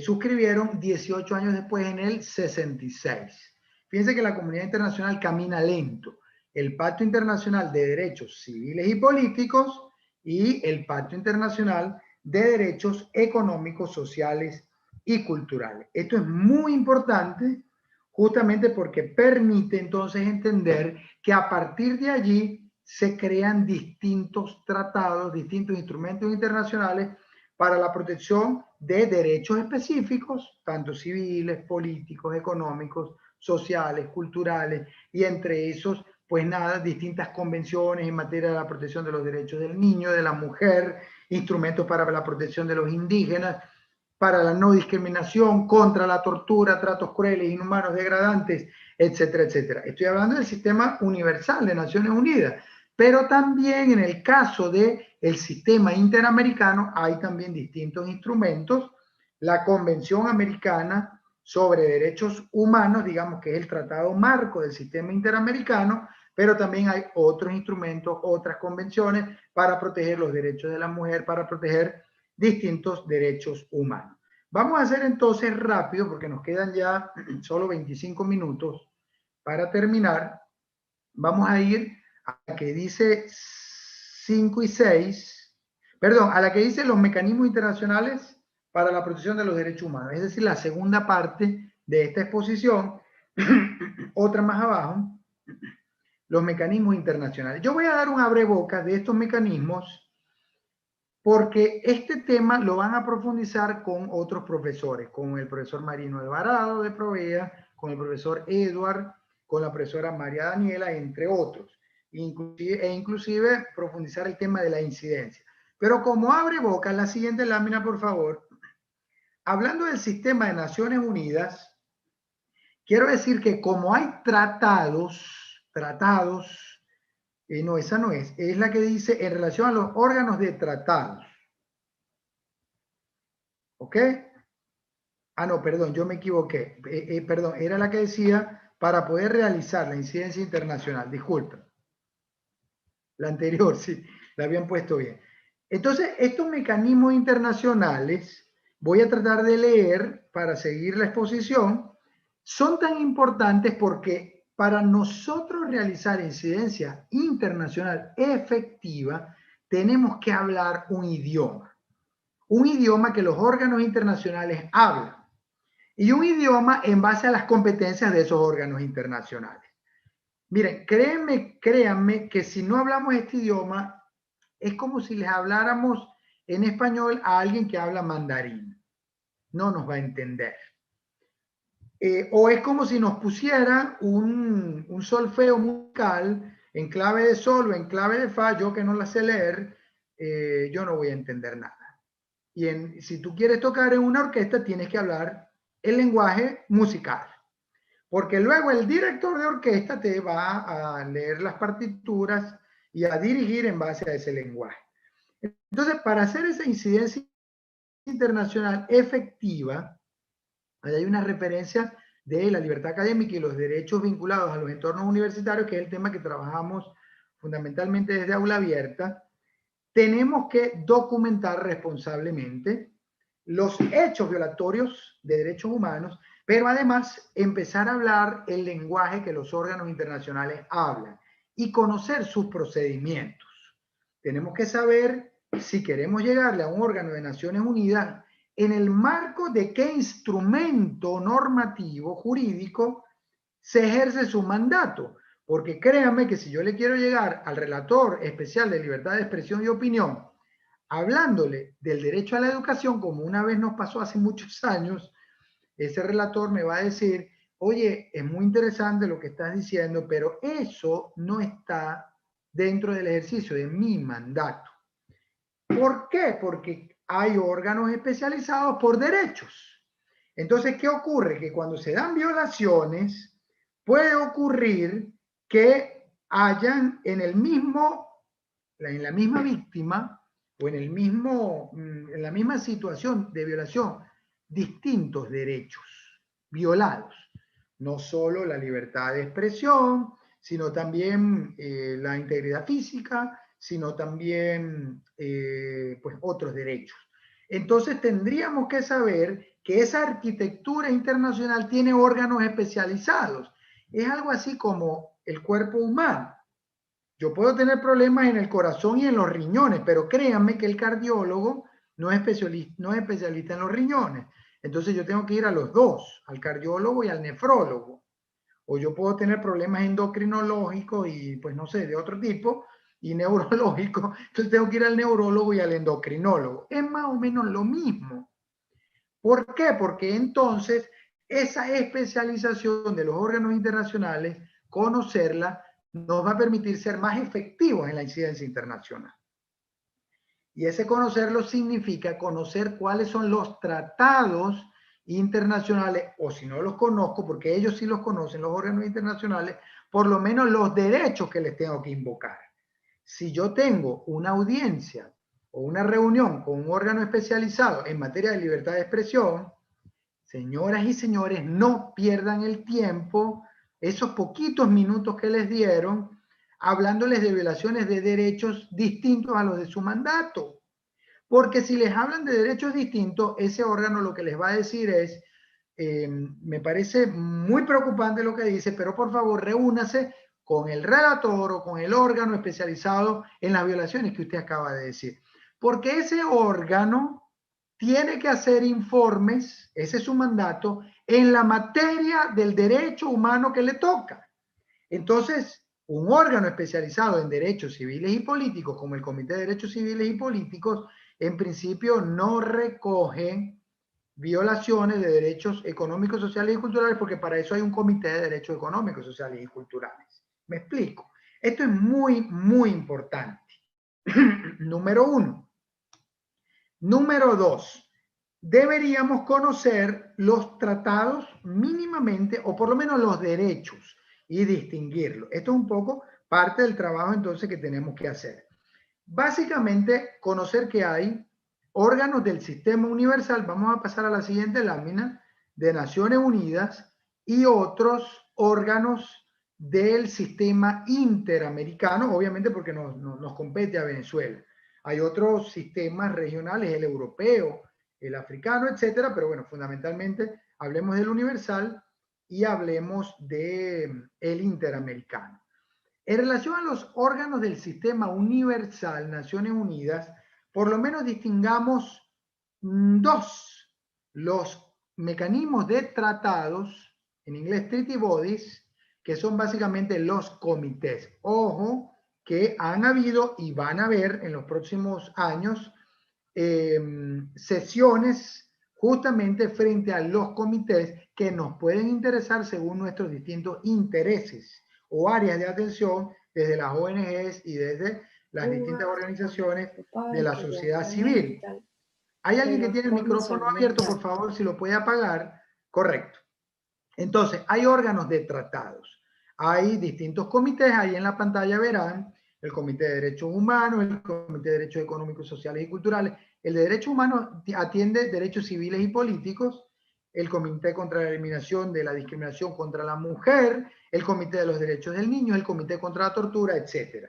suscribieron 18 años después en el 66. Fíjense que la comunidad internacional camina lento. El Pacto Internacional de Derechos Civiles y Políticos y el Pacto Internacional de Derechos Económicos, Sociales y Culturales. Esto es muy importante justamente porque permite entonces entender que a partir de allí se crean distintos tratados, distintos instrumentos internacionales para la protección de derechos específicos, tanto civiles, políticos, económicos, sociales, culturales, y entre esos, pues nada, distintas convenciones en materia de la protección de los derechos del niño, de la mujer, instrumentos para la protección de los indígenas, para la no discriminación, contra la tortura, tratos crueles, inhumanos, degradantes, etcétera, etcétera. Estoy hablando del sistema universal de Naciones Unidas, pero también en el caso del sistema interamericano hay también distintos instrumentos. La Convención Americana sobre Derechos Humanos, digamos que es el tratado marco del sistema interamericano, pero también hay otros instrumentos, otras convenciones para proteger los derechos de la mujer, para proteger distintos derechos humanos. Vamos a hacer entonces rápido, porque nos quedan ya solo 25 minutos para terminar. Vamos a ir a la que dice 5 y 6, perdón, a la que dice los mecanismos internacionales para la protección de los derechos humanos, es decir, la segunda parte de esta exposición, otra más abajo, los mecanismos internacionales. Yo voy a dar un abrebocas de estos mecanismos porque este tema lo van a profundizar con otros profesores, con el profesor Marino Alvarado de Provea, con el profesor Edward, con la profesora María Daniela, entre otros, inclusive profundizar el tema de la incidencia. Pero como abre boca, la siguiente lámina, por favor, hablando del sistema de Naciones Unidas, quiero decir que como hay tratados, no, esa no es la que dice en relación a los órganos de tratados. ¿Ok? Ah, no, perdón, yo me equivoqué. Perdón, era la que decía para poder realizar la incidencia internacional. Disculpa. La anterior, sí, la habían puesto bien. Entonces, estos mecanismos internacionales, voy a tratar de leer para seguir la exposición, son tan importantes porque para nosotros realizar incidencia internacional efectiva, tenemos que hablar un idioma que los órganos internacionales hablan y un idioma en base a las competencias de esos órganos internacionales. Miren, créanme que si no hablamos este idioma, es como si les habláramos en español a alguien que habla mandarín. No nos va a entender. O es como si nos pusiera un solfeo musical en clave de sol o en clave de fa, yo que no la sé leer, yo no voy a entender nada. Y si tú quieres tocar en una orquesta, tienes que hablar el lenguaje musical. Porque luego el director de orquesta te va a leer las partituras y a dirigir en base a ese lenguaje. Entonces, para hacer esa incidencia internacional efectiva, hay una referencia de la libertad académica y los derechos vinculados a los entornos universitarios, que es el tema que trabajamos fundamentalmente desde Aula Abierta. Tenemos que documentar responsablemente los hechos violatorios de derechos humanos, pero además empezar a hablar el lenguaje que los órganos internacionales hablan y conocer sus procedimientos. Tenemos que saber si queremos llegarle a un órgano de Naciones Unidas en el marco de qué instrumento normativo jurídico se ejerce su mandato. Porque créanme que si yo le quiero llegar al relator especial de libertad de expresión y opinión, hablándole del derecho a la educación, como una vez nos pasó hace muchos años, ese relator me va a decir, oye, es muy interesante lo que estás diciendo, pero eso no está dentro del ejercicio de mi mandato. ¿Por qué? Porque hay órganos especializados por derechos. Entonces, ¿qué ocurre? Que cuando se dan violaciones, puede ocurrir que hayan en la misma víctima o en la misma situación de violación, distintos derechos violados. No solo la libertad de expresión, sino también la integridad física, sino también pues otros derechos. Entonces tendríamos que saber que esa arquitectura internacional tiene órganos especializados. Es algo así como el cuerpo humano. Yo puedo tener problemas en el corazón y en los riñones, pero créanme que el cardiólogo no es especialista en los riñones. Entonces yo tengo que ir a los dos, al cardiólogo y al nefrólogo. O yo puedo tener problemas endocrinológicos y pues no sé, de otro tipo, y neurológicos. Entonces tengo que ir al neurólogo y al endocrinólogo. Es más o menos lo mismo. ¿Por qué? Porque entonces esa especialización de los órganos internacionales, conocerla, nos va a permitir ser más efectivos en la incidencia internacional. Y ese conocerlo significa conocer cuáles son los tratados internacionales, o si no los conozco, porque ellos sí los conocen, los órganos internacionales, por lo menos los derechos que les tengo que invocar. Si yo tengo una audiencia o una reunión con un órgano especializado en materia de libertad de expresión, señoras y señores, no pierdan el tiempo, esos poquitos minutos que les dieron, hablándoles de violaciones de derechos distintos a los de su mandato. Porque si les hablan de derechos distintos, ese órgano lo que les va a decir es, me parece muy preocupante lo que dice, pero por favor reúnase con el relator o con el órgano especializado en las violaciones que usted acaba de decir. Porque ese órgano tiene que hacer informes, ese es su mandato, en la materia del derecho humano que le toca. Entonces, un órgano especializado en derechos civiles y políticos, como el Comité de Derechos Civiles y Políticos, en principio no recoge violaciones de derechos económicos, sociales y culturales, porque para eso hay un Comité de Derechos Económicos, Sociales y Culturales. ¿Me explico? Esto es muy, muy importante. Número uno. Número dos, deberíamos conocer los tratados mínimamente, o por lo menos los derechos, y distinguirlos. Esto es un poco parte del trabajo entonces que tenemos que hacer. Básicamente, conocer que hay órganos del sistema universal, vamos a pasar a la siguiente lámina, de Naciones Unidas, y otros órganos del sistema interamericano, obviamente porque nos compete a Venezuela. Hay otros sistemas regionales, el europeo, el africano, etcétera, pero bueno, fundamentalmente hablemos del universal y hablemos del interamericano. En relación a los órganos del sistema universal, Naciones Unidas, por lo menos distingamos dos: los mecanismos de tratados, en inglés treaty bodies, que son básicamente los comités. Ojo, que han habido y van a haber en los próximos años sesiones justamente frente a los comités que nos pueden interesar según nuestros distintos intereses o áreas de atención, desde las ONGs y desde las distintas organizaciones de la sociedad civil. ¿Hay alguien que tiene el micrófono abierto? Por favor, si lo puede apagar. Correcto. Entonces, hay órganos de tratados. Hay distintos comités, ahí en la pantalla verán el Comité de Derechos Humanos, el Comité de Derechos Económicos, Sociales y Culturales. El de Derechos Humanos atiende derechos civiles y políticos, el Comité contra la Eliminación de la Discriminación contra la Mujer, el Comité de los Derechos del Niño, el Comité contra la Tortura, etc.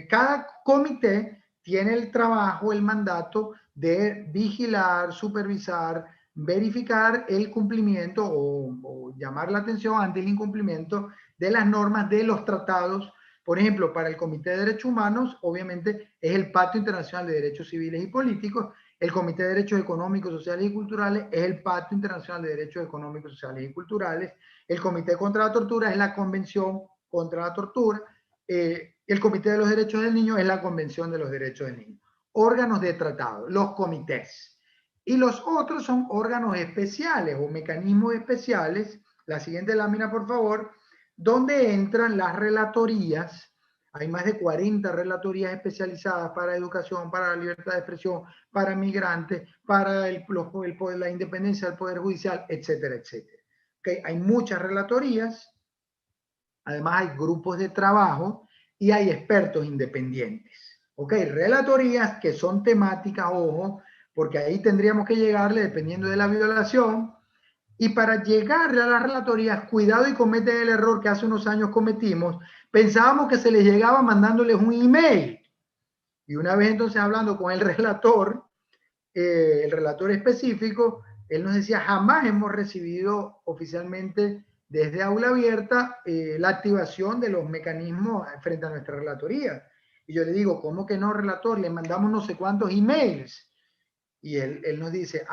Cada comité tiene el trabajo, el mandato de vigilar, supervisar, verificar el cumplimiento o llamar la atención ante el incumplimiento de las normas de los tratados. Por ejemplo, para el Comité de Derechos Humanos, obviamente es el Pacto Internacional de Derechos Civiles y Políticos. El Comité de Derechos Económicos, Sociales y Culturales es el Pacto Internacional de Derechos Económicos, Sociales y Culturales. El Comité contra la Tortura es la Convención contra la Tortura. El Comité de los Derechos del Niño es la Convención de los Derechos del Niño. Órganos de tratado, los comités. Y los otros son órganos especiales o mecanismos especiales. La siguiente lámina, por favor, donde entran las relatorías. Hay más de 40 relatorías especializadas para educación, para la libertad de expresión, para migrantes, para la independencia del Poder Judicial, etcétera, etcétera. ¿Okay? Hay muchas relatorías. Además, hay grupos de trabajo y hay expertos independientes. ¿Ok? Relatorías que son temáticas, ojo, porque ahí tendríamos que llegarle dependiendo de la violación. Y para llegarle a las relatorías, cuidado y cometen el error que hace unos años cometimos. Pensábamos que se les llegaba mandándoles un email. Y una vez entonces hablando con el relator específico, él nos decía, jamás hemos recibido oficialmente desde Aula Abierta la activación de los mecanismos frente a nuestra relatoría. Y yo le digo, ¿cómo que no, relator? Le mandamos no sé cuántos emails. Y él nos dice,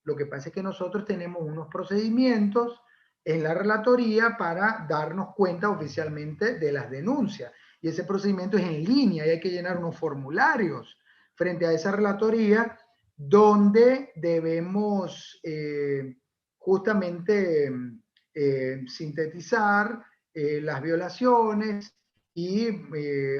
lo que pasa es que nosotros tenemos unos procedimientos en la relatoría para darnos cuenta oficialmente de las denuncias. Y ese procedimiento es en línea y hay que llenar unos formularios frente a esa relatoría donde debemos justamente sintetizar las violaciones y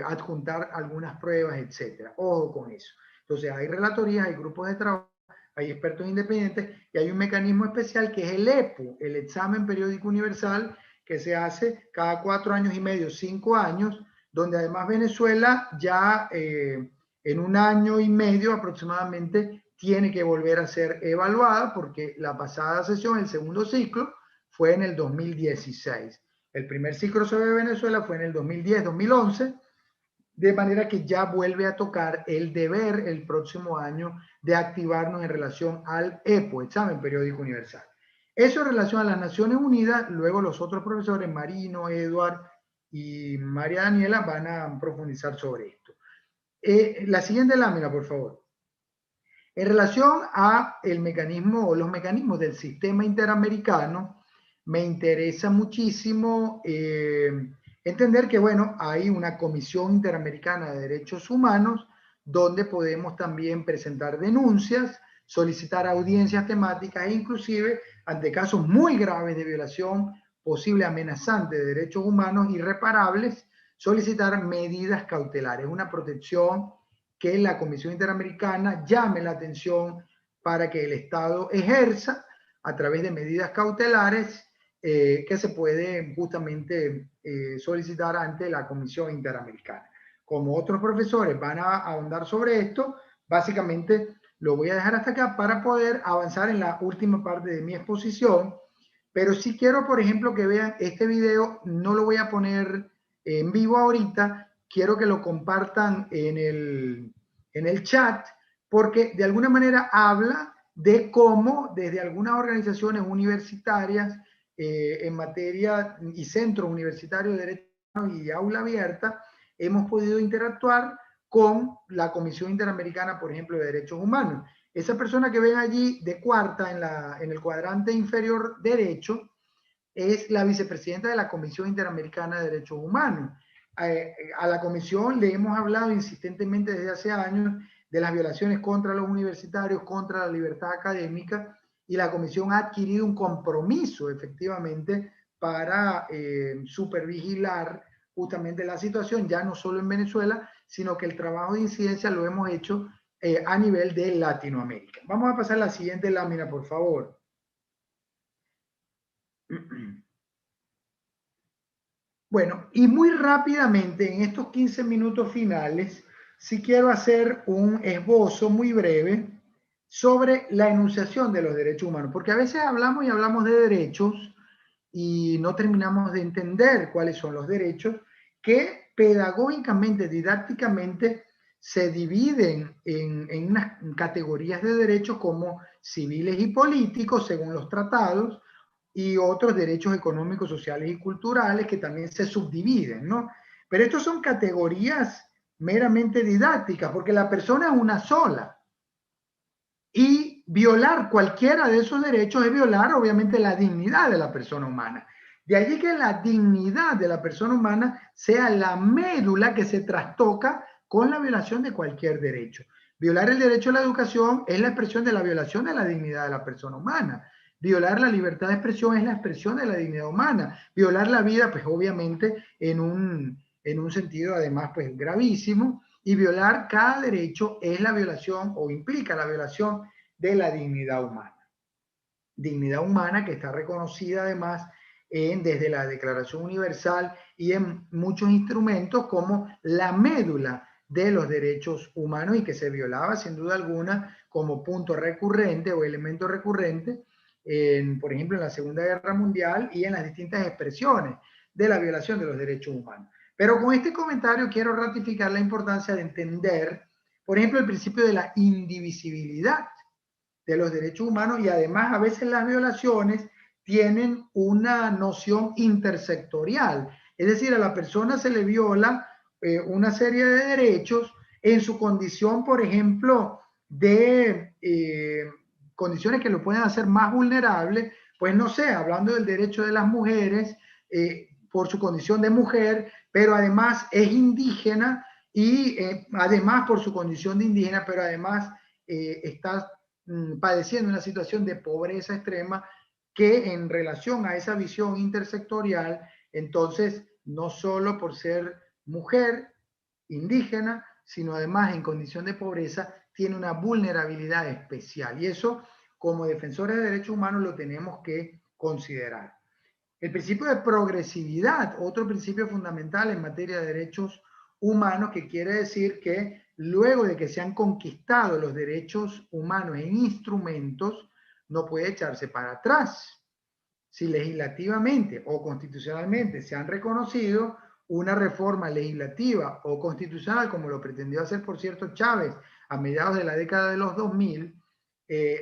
adjuntar algunas pruebas, etc. Ojo con eso. Entonces hay relatorías, hay grupos de trabajo, hay expertos independientes y hay un mecanismo especial que es el EPU, el Examen Periódico Universal, que se hace cada 4 años y medio, 5 años, donde además Venezuela ya en un año y medio aproximadamente tiene que volver a ser evaluada porque la pasada sesión, el segundo ciclo, fue en el 2016. El primer ciclo sobre Venezuela fue en el 2010-2011, de manera que ya vuelve a tocar el deber el próximo año de activarnos en relación al EPU, Examen Periódico Universal. Eso en relación a las Naciones Unidas. Luego los otros profesores, Marino, Eduard y María Daniela, van a profundizar sobre esto. La siguiente lámina, por favor. En relación a el mecanismo o los mecanismos del sistema interamericano, me interesa muchísimo entender que, bueno, hay una Comisión Interamericana de Derechos Humanos donde podemos también presentar denuncias, solicitar audiencias temáticas e inclusive ante casos muy graves de violación posible amenazante de derechos humanos irreparables, solicitar medidas cautelares, una protección que la Comisión Interamericana llame la atención para que el Estado ejerza a través de medidas cautelares que se puede justamente solicitar ante la Comisión Interamericana. Como otros profesores van a ahondar sobre esto, básicamente lo voy a dejar hasta acá para poder avanzar en la última parte de mi exposición, pero sí quiero, por ejemplo, que vean este video. No lo voy a poner en vivo ahorita, quiero que lo compartan en el chat, porque de alguna manera habla de cómo desde algunas organizaciones universitarias en materia y centro universitario de derechos humanos y aula abierta, hemos podido interactuar con la Comisión Interamericana, por ejemplo, de Derechos Humanos. Esa persona que ven allí de cuarta en el cuadrante inferior derecho es la vicepresidenta de la Comisión Interamericana de Derechos Humanos. A la comisión le hemos hablado insistentemente desde hace años de las violaciones contra los universitarios, contra la libertad académica, y la comisión ha adquirido un compromiso efectivamente para supervigilar justamente la situación, ya no solo en Venezuela, sino que el trabajo de incidencia lo hemos hecho a nivel de Latinoamérica. Vamos a pasar a la siguiente lámina, por favor. Bueno, y muy rápidamente en estos 15 minutos finales, sí quiero hacer un esbozo muy breve sobre la enunciación de los derechos humanos, porque a veces hablamos y hablamos de derechos y no terminamos de entender cuáles son los derechos que pedagógicamente, didácticamente, se dividen en unas categorías de derechos como civiles y políticos, según los tratados, y otros derechos económicos, sociales y culturales que también se subdividen, ¿no? Pero estos son categorías meramente didácticas, porque la persona es una sola. Y violar cualquiera de esos derechos es violar, obviamente, la dignidad de la persona humana. De allí que la dignidad de la persona humana sea la médula que se trastoca con la violación de cualquier derecho. Violar el derecho a la educación es la expresión de la violación de la dignidad de la persona humana. Violar la libertad de expresión es la expresión de la dignidad humana. Violar la vida, pues obviamente en un sentido además pues gravísimo. Y violar cada derecho es la violación o implica la violación de la dignidad humana. Dignidad humana que está reconocida además desde la Declaración Universal y en muchos instrumentos como la médula de los derechos humanos y que se violaba sin duda alguna como punto recurrente o elemento recurrente, por ejemplo, en la Segunda Guerra Mundial y en las distintas expresiones de la violación de los derechos humanos. Pero con este comentario quiero ratificar la importancia de entender, por ejemplo, el principio de la indivisibilidad de los derechos humanos y además a veces las violaciones tienen una noción intersectorial. Es decir, a la persona se le viola una serie de derechos en su condición, por ejemplo, de condiciones que lo pueden hacer más vulnerable, pues no sé, hablando del derecho de las mujeres, por su condición de mujer, pero además es indígena y además por su condición de indígena, pero además está padeciendo una situación de pobreza extrema que en relación a esa visión intersectorial, entonces, no solo por ser mujer, indígena, sino además en condición de pobreza, tiene una vulnerabilidad especial. Y eso, como defensores de derechos humanos, lo tenemos que considerar. El principio de progresividad, otro principio fundamental en materia de derechos humanos, que quiere decir que luego de que se han conquistado los derechos humanos en instrumentos, no puede echarse para atrás. Si legislativamente o constitucionalmente se han reconocido, una reforma legislativa o constitucional, como lo pretendió hacer, por cierto, Chávez a mediados de la década de los 2000,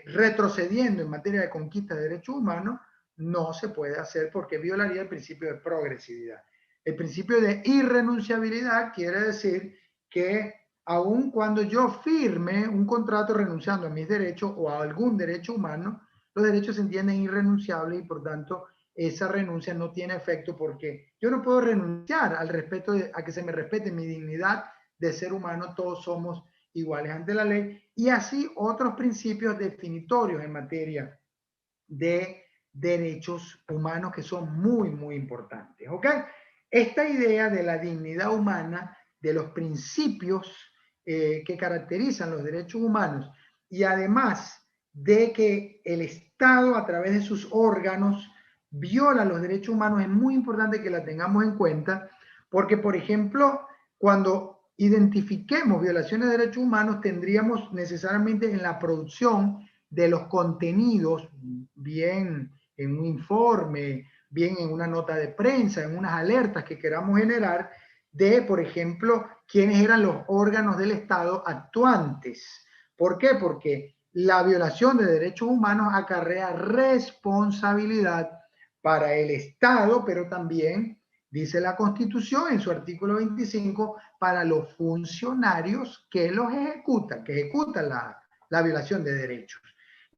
retrocediendo en materia de conquista de derechos humanos, no se puede hacer porque violaría el principio de progresividad. El principio de irrenunciabilidad quiere decir que aun cuando yo firme un contrato renunciando a mis derechos o a algún derecho humano, los derechos se entienden irrenunciables y por tanto esa renuncia no tiene efecto porque yo no puedo renunciar al respeto a que se me respete mi dignidad de ser humano, todos somos iguales ante la ley, y así otros principios definitorios en materia de derechos humanos que son muy, muy importantes. ¿Ok? Esta idea de la dignidad humana, de los principios que caracterizan los derechos humanos y además de que el Estado a través de sus órganos viola los derechos humanos, es muy importante que la tengamos en cuenta porque, por ejemplo, cuando identifiquemos violaciones de derechos humanos, tendríamos necesariamente en la producción de los contenidos, bien en un informe, bien en una nota de prensa, en unas alertas que queramos generar, de, por ejemplo, quiénes eran los órganos del Estado actuantes. ¿Por qué? Porque la violación de derechos humanos acarrea responsabilidad para el Estado, pero también, dice la Constitución en su artículo 25, para los funcionarios que los ejecutan, que ejecutan la violación de derechos.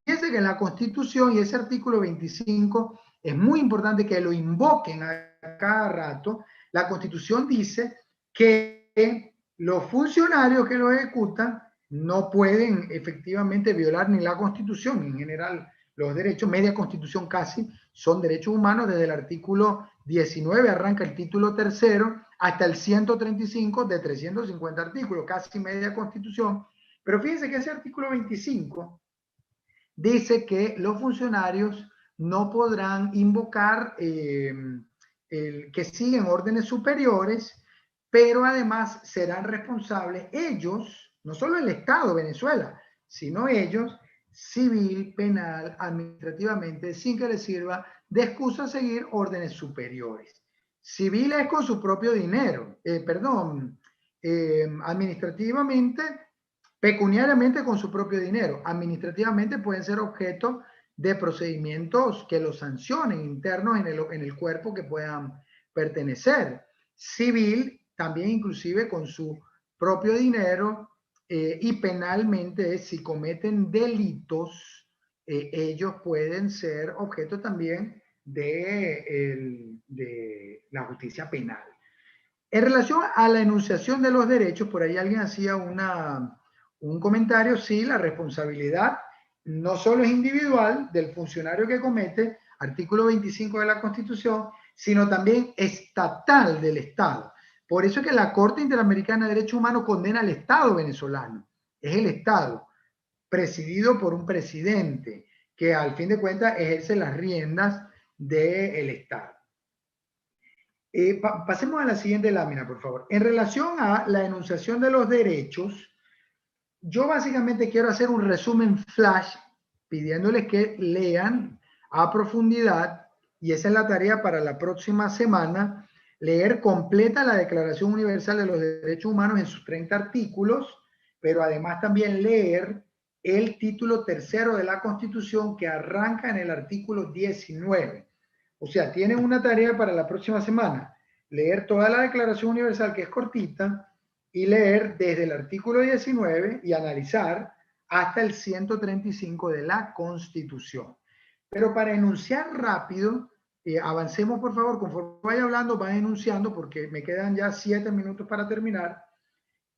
Fíjense que en la Constitución y ese artículo 25 es muy importante que lo invoquen a cada rato. La Constitución dice que los funcionarios que lo ejecutan no pueden efectivamente violar ni la Constitución, ni en general los derechos, media Constitución casi, son derechos humanos. Desde el artículo 19 arranca el título tercero hasta el 135 de 350 artículos, casi media Constitución. Pero fíjense que ese artículo 25 dice que los funcionarios no podrán invocar que siguen órdenes superiores, pero además serán responsables ellos, no solo el Estado, Venezuela, sino ellos, civil, penal, administrativamente, sin que les sirva de excusa a seguir órdenes superiores. Civil es con su propio dinero, administrativamente, pecuniariamente con su propio dinero. Administrativamente pueden ser objeto de procedimientos que los sancionen internos en el cuerpo que puedan pertenecer. Civil, también inclusive con su propio dinero, y penalmente, si cometen delitos, ellos pueden ser objeto también de la justicia penal. En relación a la enunciación de los derechos, por ahí alguien hacía un comentario. Sí, la responsabilidad no solo es individual del funcionario que comete, artículo 25 de la Constitución, sino también estatal del Estado. Por eso es que la Corte Interamericana de Derechos Humanos condena al Estado venezolano. Es el Estado, presidido por un presidente, que al fin de cuentas ejerce las riendas del Estado. Pasemos a la siguiente lámina, por favor. En relación a la enunciación de los derechos, yo básicamente quiero hacer un resumen flash pidiéndoles que lean a profundidad, y esa es la tarea para la próxima semana, leer completa la Declaración Universal de los Derechos Humanos en sus 30 artículos, pero además también leer el título tercero de la Constitución, que arranca en el artículo 19. O sea, tienen una tarea para la próxima semana: leer toda la Declaración Universal, que es cortita, y leer desde el artículo 19 y analizar hasta el 135 de la Constitución. Pero para enunciar rápido, avancemos por favor, conforme vaya hablando, van enunciando, porque me quedan ya 7 minutos para terminar.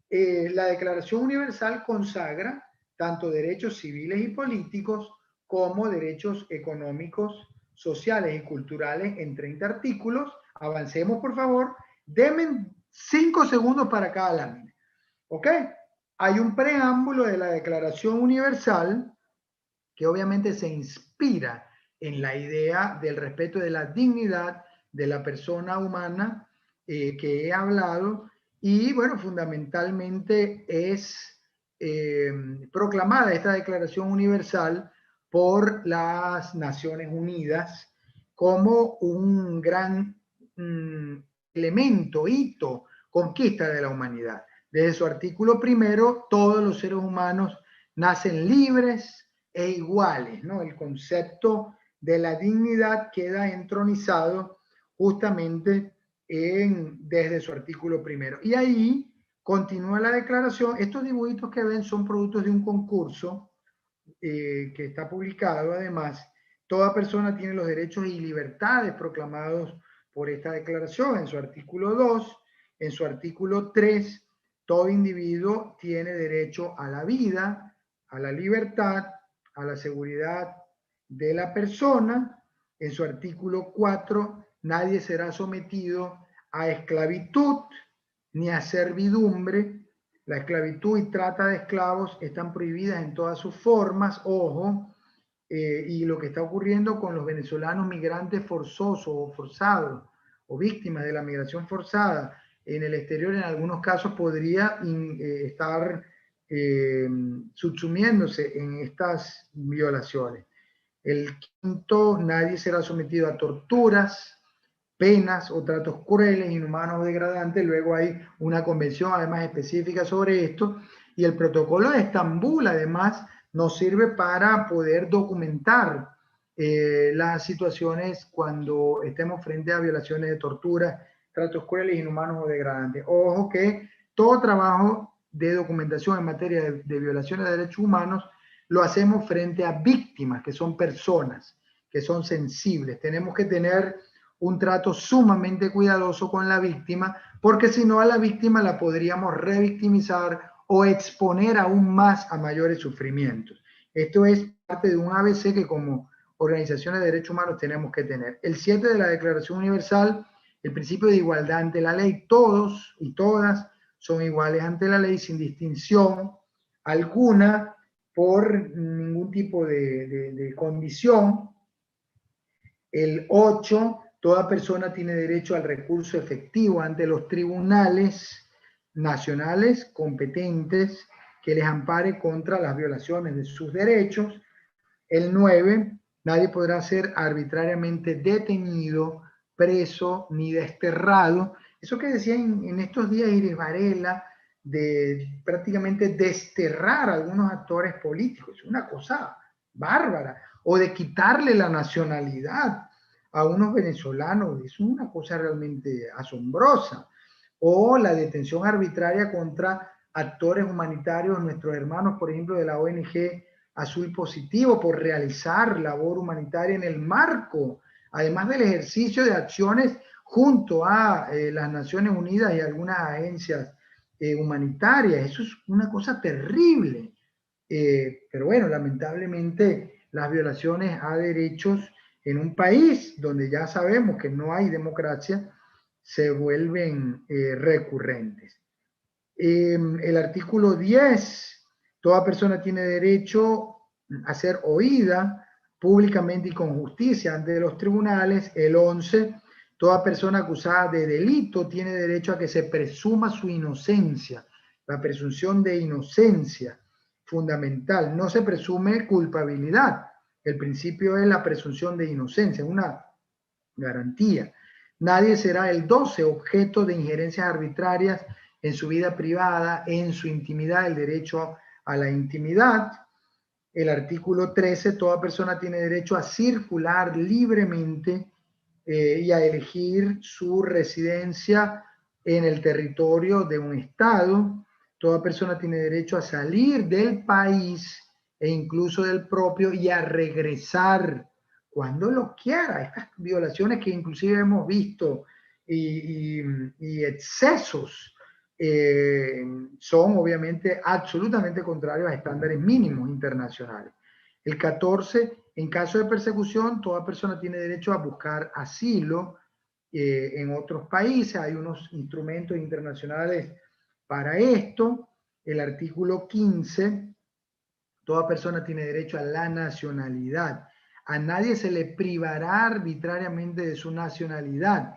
La Declaración Universal consagra tanto derechos civiles y políticos como derechos económicos, sociales y culturales en 30 artículos. Avancemos por favor, denme 5 segundos para cada lámina. ¿Ok? Hay un preámbulo de la Declaración Universal que obviamente se inspira en la idea del respeto de la dignidad de la persona humana, que he hablado, y bueno, fundamentalmente es proclamada esta Declaración Universal por las Naciones Unidas como un gran elemento, hito, conquista de la humanidad. Desde su artículo primero, todos los seres humanos nacen libres e iguales, ¿no? El concepto de la dignidad queda entronizado justamente desde su artículo primero. Y ahí continúa la declaración. Estos dibujitos que ven son productos de un concurso que está publicado. Además, toda persona tiene los derechos y libertades proclamados por esta declaración en su artículo 2, en su artículo 3, todo individuo tiene derecho a la vida, a la libertad, a la seguridad de la persona. En su artículo 4, nadie será sometido a esclavitud ni a servidumbre. La esclavitud y trata de esclavos están prohibidas en todas sus formas, ojo, y lo que está ocurriendo con los venezolanos migrantes forzosos o forzados o víctimas de la migración forzada en el exterior, en algunos casos podría estar subsumiéndose en estas violaciones. El quinto, nadie será sometido a torturas, penas o tratos crueles, inhumanos o degradantes. Luego hay una convención además específica sobre esto, y el protocolo de Estambul además nos sirve para poder documentar las situaciones cuando estemos frente a violaciones de tortura, tratos crueles, inhumanos o degradantes. Ojo que todo trabajo de documentación en materia de violaciones de derechos humanos lo hacemos frente a víctimas, que son personas, que son sensibles. Tenemos que tener un trato sumamente cuidadoso con la víctima, porque si no, a la víctima la podríamos revictimizar o exponer aún más a mayores sufrimientos. Esto es parte de un ABC que como organizaciones de derechos humanos tenemos que tener. El 7 de la Declaración Universal, el principio de igualdad ante la ley. Todos y todas son iguales ante la ley sin distinción alguna por ningún tipo de condición. El 8, toda persona tiene derecho al recurso efectivo ante los tribunales nacionales competentes que les ampare contra las violaciones de sus derechos. El 9, nadie podrá ser arbitrariamente detenido, preso ni desterrado. Eso que decía en estos días Iris Varela, de prácticamente desterrar a algunos actores políticos, es una cosa bárbara, o de quitarle la nacionalidad a unos venezolanos, es una cosa realmente asombrosa, o la detención arbitraria contra actores humanitarios, nuestros hermanos, por ejemplo, de la ONG Azul Positivo, por realizar labor humanitaria en el marco, además del ejercicio de acciones junto a las Naciones Unidas y algunas agencias humanitarias. Eso es una cosa terrible. Pero bueno, lamentablemente las violaciones a derechos en un país donde ya sabemos que no hay democracia se vuelven recurrentes. El artículo 10, toda persona tiene derecho a ser oída públicamente y con justicia ante los tribunales. El 11, toda persona acusada de delito tiene derecho a que se presuma su inocencia. La presunción de inocencia, fundamental. No se presume culpabilidad. El principio es la presunción de inocencia, una garantía. Nadie será, el 12, objeto de injerencias arbitrarias en su vida privada, en su intimidad, el derecho a la intimidad. El artículo 13, toda persona tiene derecho a circular libremente y a elegir su residencia en el territorio de un estado. Toda persona tiene derecho a salir del país e incluso del propio y a regresar cuando lo quiera. Estas violaciones que inclusive hemos visto y excesos son obviamente absolutamente contrarios a estándares mínimos internacionales. El 14, en caso de persecución, toda persona tiene derecho a buscar asilo en otros países. Hay unos instrumentos internacionales para esto. El artículo 15, toda persona tiene derecho a la nacionalidad. A nadie se le privará arbitrariamente de su nacionalidad,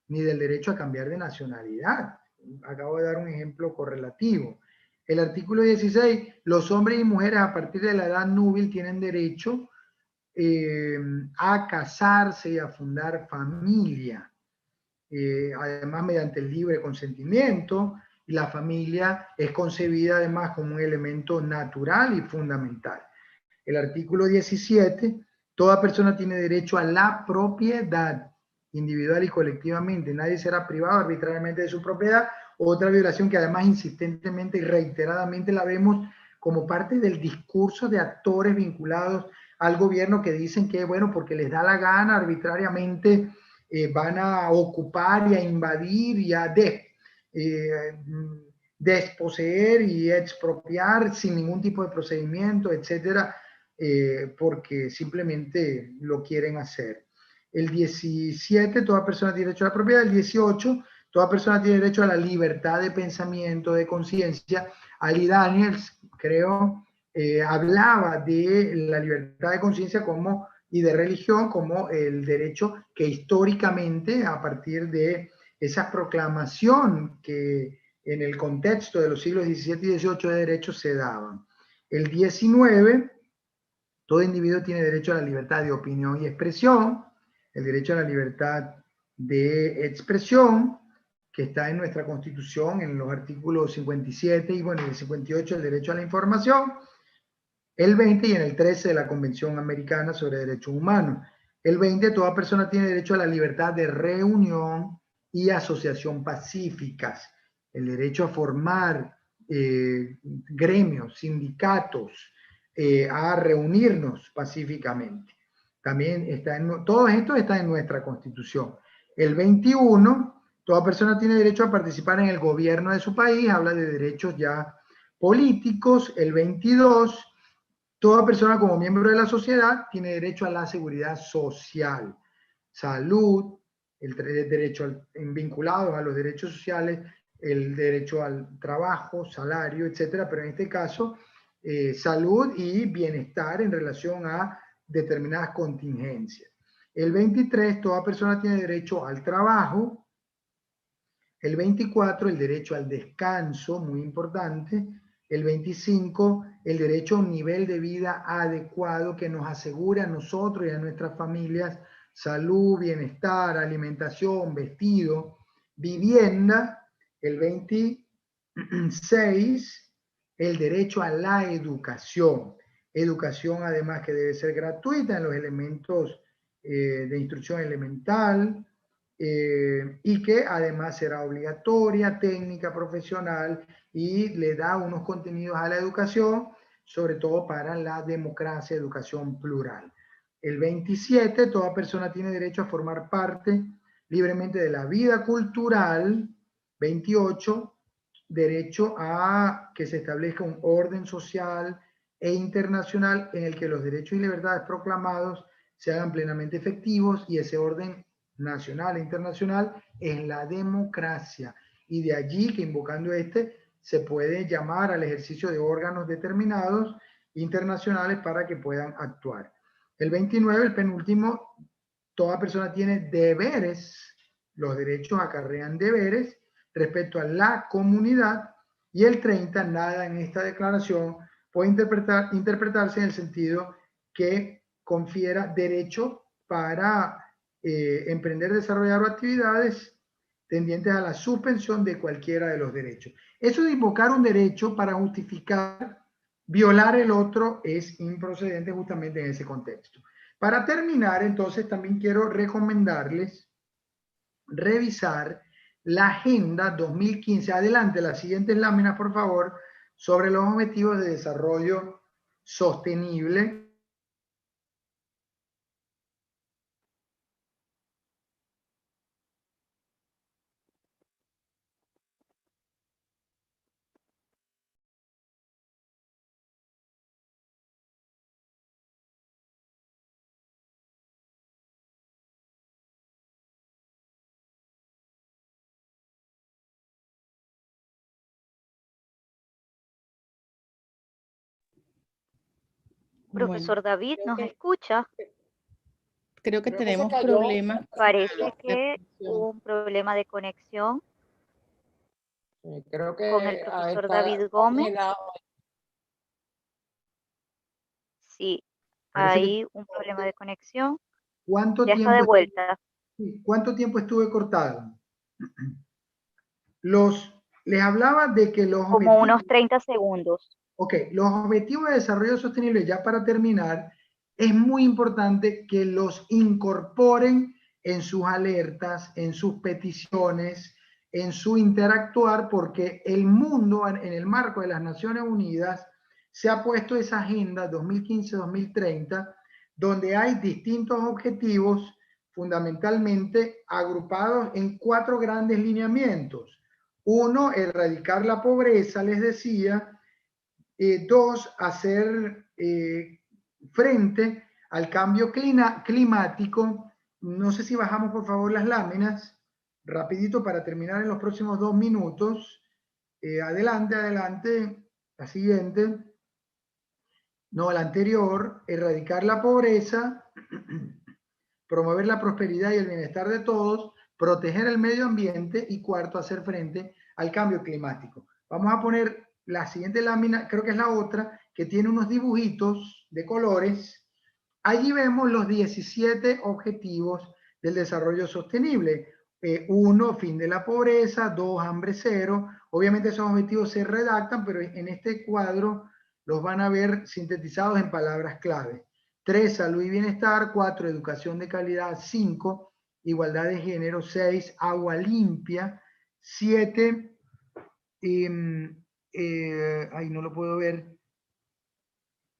ni del derecho a cambiar de nacionalidad. Acabo de dar un ejemplo correlativo. El artículo 16, los hombres y mujeres a partir de la edad núbil tienen derecho a casarse y a fundar familia, además mediante el libre consentimiento, y la familia es concebida además como un elemento natural y fundamental. El artículo 17, toda persona tiene derecho a la propiedad individual y colectivamente. Nadie será privado arbitrariamente de su propiedad. Otra violación que además insistentemente y reiteradamente la vemos como parte del discurso de actores vinculados al gobierno que dicen que, bueno, porque les da la gana arbitrariamente van a ocupar y a invadir y a desposeer y expropiar sin ningún tipo de procedimiento, etcétera, porque simplemente lo quieren hacer. El 17, toda persona tiene derecho a la propiedad. El 18, toda persona tiene derecho a la libertad de pensamiento, de conciencia. Ali Daniels, creo, hablaba de la libertad de conciencia como y de religión como el derecho que históricamente, a partir de esa proclamación que en el contexto de los siglos XVII y XVIII de derechos se daban. El 19, todo individuo tiene derecho a la libertad de opinión y expresión, el derecho a la libertad de expresión, que está en nuestra Constitución, en los artículos 57 y bueno, el 58, el derecho a la información, el 20 y en el 13 de la Convención Americana sobre Derechos Humanos. El 20, toda persona tiene derecho a la libertad de reunión y asociación pacíficas, el derecho a formar gremios, sindicatos, a reunirnos pacíficamente. También está todo esto está en nuestra Constitución. El 21, toda persona tiene derecho a participar en el gobierno de su país, habla de derechos ya políticos. El 22, toda persona como miembro de la sociedad tiene derecho a la seguridad social, salud, el derecho vinculados a los derechos sociales, el derecho al trabajo, salario, etcétera, pero en este caso, salud y bienestar en relación a determinadas contingencias. El 23, toda persona tiene derecho al trabajo. El 24, el derecho al descanso, muy importante. El 25, el derecho a un nivel de vida adecuado que nos asegure a nosotros y a nuestras familias salud, bienestar, alimentación, vestido, vivienda. El 26, el derecho a la educación. Educación además que debe ser gratuita en los elementos de instrucción elemental, y que además será obligatoria, técnica, profesional, y le da unos contenidos a la educación, sobre todo para la democracia, educación plural. El 27, toda persona tiene derecho a formar parte libremente de la vida cultural. 28, derecho a que se establezca un orden social e internacional en el que los derechos y libertades proclamados se hagan plenamente efectivos, y ese orden nacional e internacional es la democracia, y de allí que invocando se puede llamar al ejercicio de órganos determinados internacionales para que puedan actuar. El 29, el penúltimo, toda persona tiene deberes, los derechos acarrean deberes respecto a la comunidad, y el 30, nada en esta declaración puede interpretarse en el sentido que confiera derecho para emprender, desarrollar actividades tendientes a la suspensión de cualquiera de los derechos. Eso de invocar un derecho para justificar violar el otro es improcedente justamente en ese contexto. Para terminar, entonces, también quiero recomendarles revisar la Agenda 2015. Adelante, las siguientes láminas, por favor, sobre los objetivos de desarrollo sostenible. Profesor David, ¿nos escucha? Creo que tenemos problemas. Parece que hubo un problema de conexión Creo que con el profesor está David Gómez. congelado. Sí, Parece que- hay un problema de conexión. ¿Cuánto Ya está tiempo de vuelta. ¿Cuánto tiempo estuve cortado? Les hablaba de que los Como objetivos, unos 30 segundos. ok, los objetivos de desarrollo sostenible, ya para terminar, es muy importante que los incorporen en sus alertas, en sus peticiones, en su interactuar, porque el mundo, en el marco de las Naciones Unidas, se ha puesto esa agenda 2015-2030, donde hay distintos objetivos fundamentalmente agrupados en 4 grandes lineamientos. 1, erradicar la pobreza, les decía. 2, hacer frente al cambio climático. No sé si bajamos por favor las láminas, rapidito para terminar en los próximos 2 minutos. Adelante, adelante, la siguiente. No, la anterior, erradicar la pobreza, promover la prosperidad y el bienestar de todos, proteger el medio ambiente, y 4, hacer frente al cambio climático. Vamos a poner la siguiente lámina, creo que es la otra, que tiene unos dibujitos de colores. Allí vemos los 17 objetivos del desarrollo sostenible. 1, fin de la pobreza. 2, hambre cero. Obviamente esos objetivos se redactan, pero en este cuadro los van a ver sintetizados en palabras clave. 3, salud y bienestar. 4, educación de calidad. 5, igualdad de género. 6, agua limpia. 7, ahí no lo puedo ver.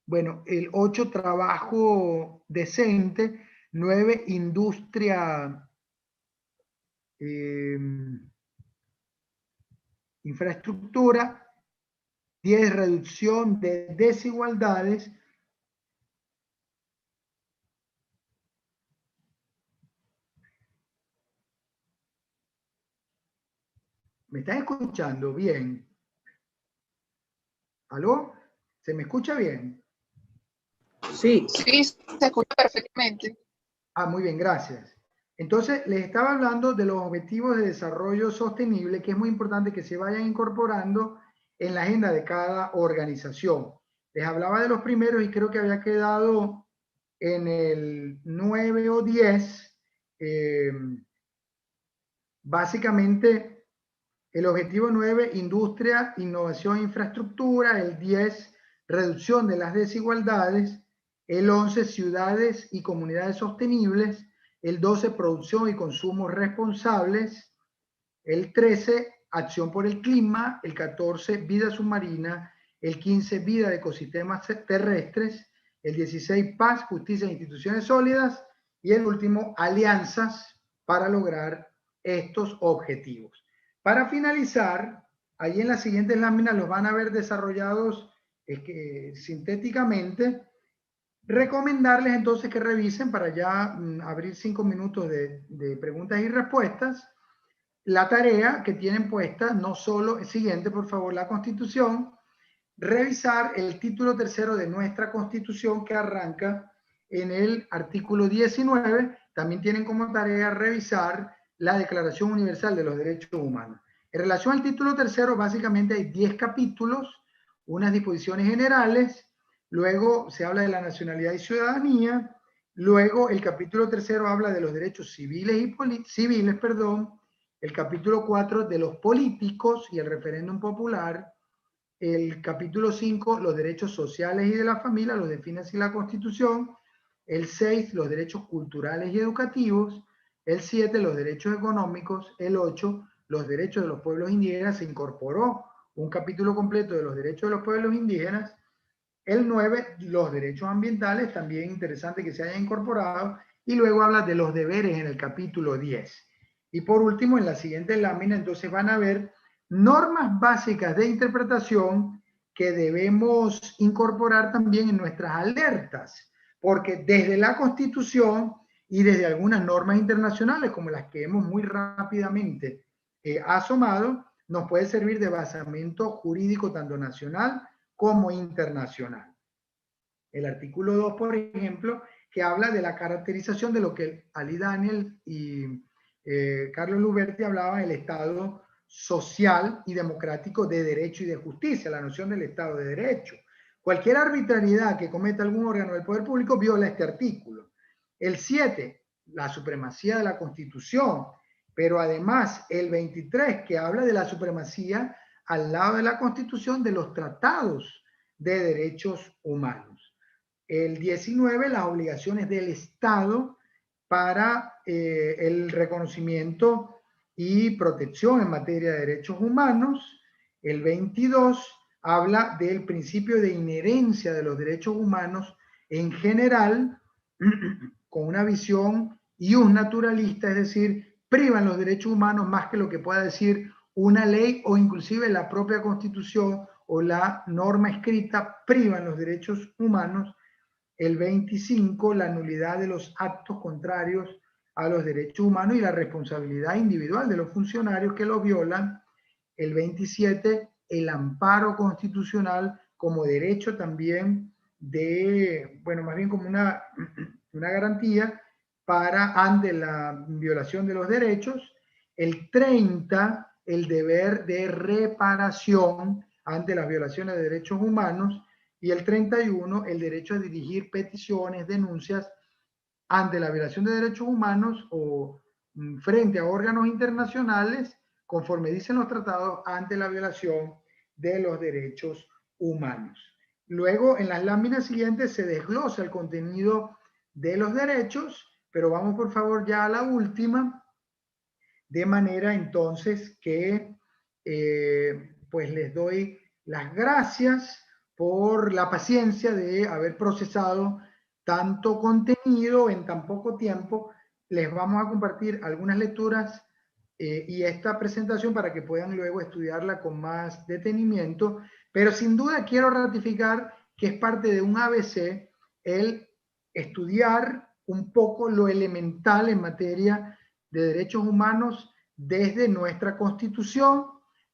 Bueno, el 8, trabajo decente. 9, industria, infraestructura. 10, reducción de desigualdades. ¿Me están escuchando bien? ¿Aló? ¿Se me escucha bien? Sí, sí, se escucha perfectamente. Ah, muy bien, gracias. Entonces, les estaba hablando de los objetivos de desarrollo sostenible, que es muy importante que se vayan incorporando en la agenda de cada organización. Les hablaba de los primeros y creo que había quedado en el 9 o 10. Básicamente, el objetivo 9, industria, innovación e infraestructura. El 10, reducción de las desigualdades. El 11, ciudades y comunidades sostenibles. El 12, producción y consumo responsables. El 13, acción por el clima. El 14, vida submarina. El 15, vida de ecosistemas terrestres. El 16, paz, justicia e instituciones sólidas. Y el último, alianzas para lograr estos objetivos. Para finalizar, ahí en las siguientes láminas los van a ver desarrollados sintéticamente. Recomendarles entonces que revisen, para ya abrir 5 minutos de preguntas y respuestas, la tarea que tienen puesta, no solo, siguiente por favor, la Constitución, revisar el título tercero de nuestra Constitución, que arranca en el artículo 19. También tienen como tarea revisar la Declaración Universal de los Derechos Humanos. En relación al título tercero, básicamente hay 10 capítulos, unas disposiciones generales, luego se habla de la nacionalidad y ciudadanía, luego el capítulo tercero habla de los derechos civiles el capítulo 4 de los políticos y el referéndum popular. El capítulo 5, los derechos sociales y de la familia, los define así la Constitución. El 6, los derechos culturales y educativos. El 7, los derechos económicos. El 8, los derechos de los pueblos indígenas. Se incorporó un capítulo completo de los derechos de los pueblos indígenas. El 9, los derechos ambientales, también interesante que se haya incorporado. Y luego habla de los deberes en el capítulo 10. Y por último, en la siguiente lámina, entonces van a ver normas básicas de interpretación que debemos incorporar también en nuestras alertas, porque desde la Constitución y desde algunas normas internacionales, como las que hemos muy rápidamente asomado, nos puede servir de basamento jurídico tanto nacional como internacional. El artículo 2, por ejemplo, que habla de la caracterización de lo que Ali Daniel y Carlos Luberti hablaban del Estado social y democrático de derecho y de justicia, la noción del Estado de derecho. Cualquier arbitrariedad que cometa algún órgano del poder público viola este artículo. El 7, la supremacía de la Constitución, pero además el 23, que habla de la supremacía al lado de la Constitución de los tratados de derechos humanos. El 19, las obligaciones del Estado para el reconocimiento y protección en materia de derechos humanos. El 22 habla del principio de inherencia de los derechos humanos en general, con una visión naturalista, es decir, privan los derechos humanos más que lo que pueda decir una ley o inclusive la propia Constitución o la norma escrita, privan los derechos humanos. El 25, la nulidad de los actos contrarios a los derechos humanos y la responsabilidad individual de los funcionarios que los violan. El 27, el amparo constitucional como derecho también de, bueno, más bien como una garantía para ante la violación de los derechos. El 30, el deber de reparación ante las violaciones de derechos humanos. Y el 31, el derecho a dirigir peticiones, denuncias ante la violación de derechos humanos o frente a órganos internacionales, conforme dicen los tratados, ante la violación de los derechos humanos. Luego, en las láminas siguientes se desglosa el contenido de los derechos, pero vamos por favor ya a la última, de manera entonces que pues les doy las gracias por la paciencia de haber procesado tanto contenido en tan poco tiempo. Les vamos a compartir algunas lecturas y esta presentación para que puedan luego estudiarla con más detenimiento, pero sin duda quiero ratificar que es parte de un ABC el estudiar un poco lo elemental en materia de derechos humanos desde nuestra Constitución,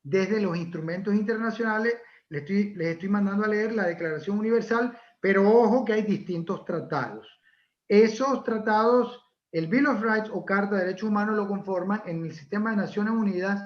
desde los instrumentos internacionales. Les estoy mandando a leer la Declaración Universal, pero ojo que hay distintos tratados. Esos tratados, el Bill of Rights o Carta de Derechos Humanos, lo conforman en el Sistema de Naciones Unidas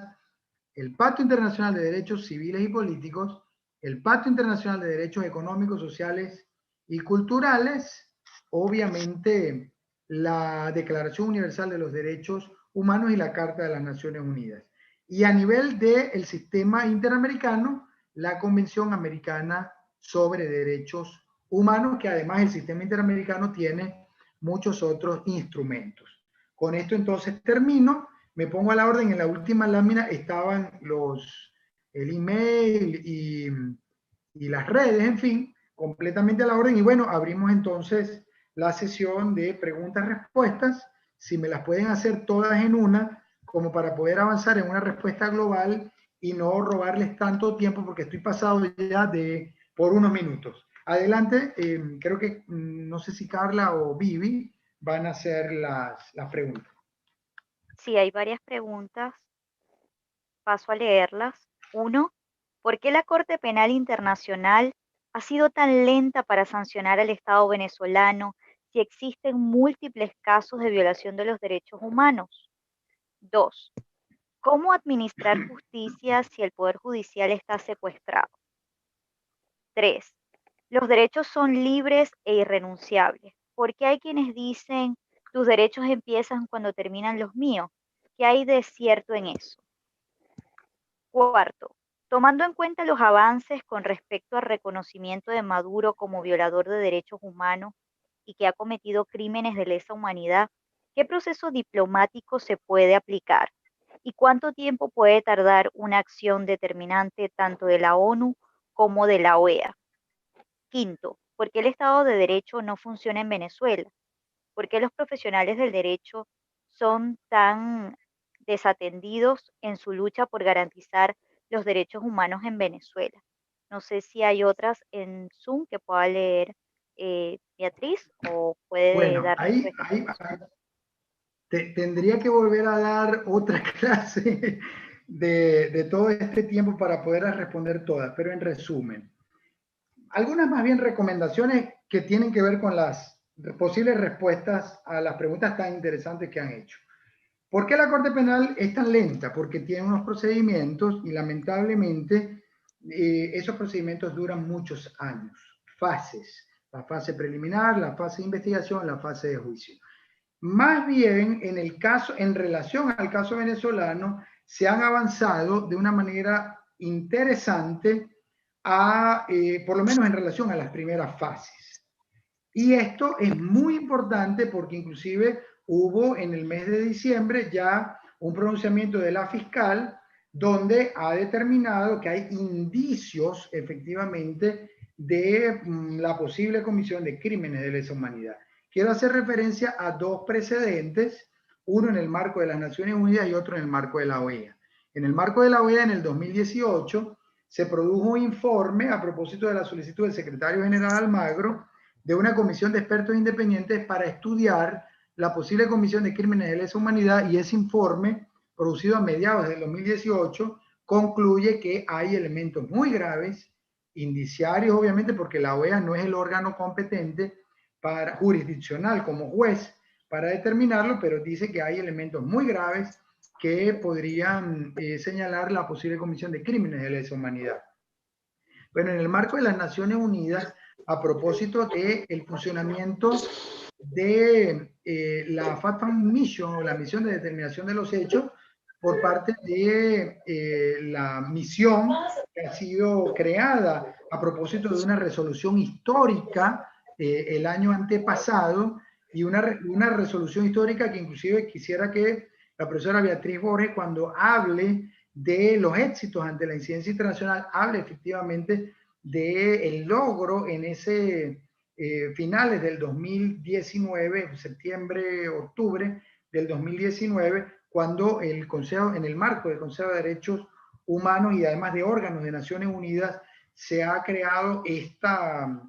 el Pacto Internacional de Derechos Civiles y Políticos, el Pacto Internacional de Derechos Económicos, Sociales y Culturales, obviamente la Declaración Universal de los Derechos Humanos y la Carta de las Naciones Unidas. Y a nivel del sistema interamericano, la Convención Americana sobre Derechos Humanos, que además el sistema interamericano tiene muchos otros instrumentos. Con esto entonces termino, me pongo a la orden. En la última lámina estaban el email y las redes, en fin, completamente a la orden. Y bueno, abrimos entonces la sesión de preguntas-respuestas, si me las pueden hacer todas en una, como para poder avanzar en una respuesta global y no robarles tanto tiempo, porque estoy pasado ya por unos minutos. Adelante, creo que, no sé si Carla o Vivi van a hacer las preguntas. Sí, hay varias preguntas. Paso a leerlas. 1. ¿Por qué la Corte Penal Internacional ha sido tan lenta para sancionar al Estado venezolano si existen múltiples casos de violación de los derechos humanos? 2. ¿Cómo administrar justicia si el Poder Judicial está secuestrado? 3. Los derechos son libres e irrenunciables. ¿Por qué hay quienes dicen tus derechos empiezan cuando terminan los míos? ¿Qué hay de cierto en eso? 4. Tomando en cuenta los avances con respecto al reconocimiento de Maduro como violador de derechos humanos y que ha cometido crímenes de lesa humanidad, ¿qué proceso diplomático se puede aplicar? ¿Y cuánto tiempo puede tardar una acción determinante tanto de la ONU como de la OEA? 5. ¿Por qué el Estado de Derecho no funciona en Venezuela? ¿Por qué los profesionales del derecho son tan desatendidos en su lucha por garantizar los derechos humanos en Venezuela? No sé si hay otras en Zoom que pueda leer Beatriz o puede Bueno, dar ahí tendría que volver a dar otra clase de todo este tiempo para poder responder todas, pero en resumen, algunas más bien recomendaciones que tienen que ver con las posibles respuestas a las preguntas tan interesantes que han hecho. ¿Por qué la Corte Penal es tan lenta? Porque tiene unos procedimientos y lamentablemente esos procedimientos duran muchos años, fases, la fase preliminar, la fase de investigación, la fase de juicio. Más bien, en relación al caso venezolano, se han avanzado de una manera interesante, por lo menos en relación a las primeras fases. Y esto es muy importante porque inclusive hubo en el mes de diciembre ya un pronunciamiento de la fiscal donde ha determinado que hay indicios efectivamente de la posible comisión de crímenes de lesa humanidad. Quiero hacer referencia a dos precedentes, uno en el marco de las Naciones Unidas y otro en el marco de la OEA. En el marco de la OEA, en el 2018, se produjo un informe a propósito de la solicitud del secretario general Almagro de una comisión de expertos independientes para estudiar la posible comisión de crímenes de lesa humanidad, y ese informe, producido a mediados del 2018, concluye que hay elementos muy graves, indiciarios obviamente, porque la OEA no es el órgano competente jurisdiccional como juez para determinarlo, pero dice que hay elementos muy graves que podrían señalar la posible comisión de crímenes de lesa humanidad. Bueno, en el marco de las Naciones Unidas, a propósito del funcionamiento de la Fact-Finding Mission, o la misión de determinación de los hechos, por parte de la misión que ha sido creada a propósito de una resolución histórica el año antepasado, y una resolución histórica que inclusive quisiera que la profesora Beatriz Borges, cuando hable de los éxitos ante la incidencia internacional, hable efectivamente del logro en ese finales del 2019, septiembre, octubre del 2019, cuando el Consejo, en el marco del Consejo de Derechos Humanos y además de órganos de Naciones Unidas, se ha creado esta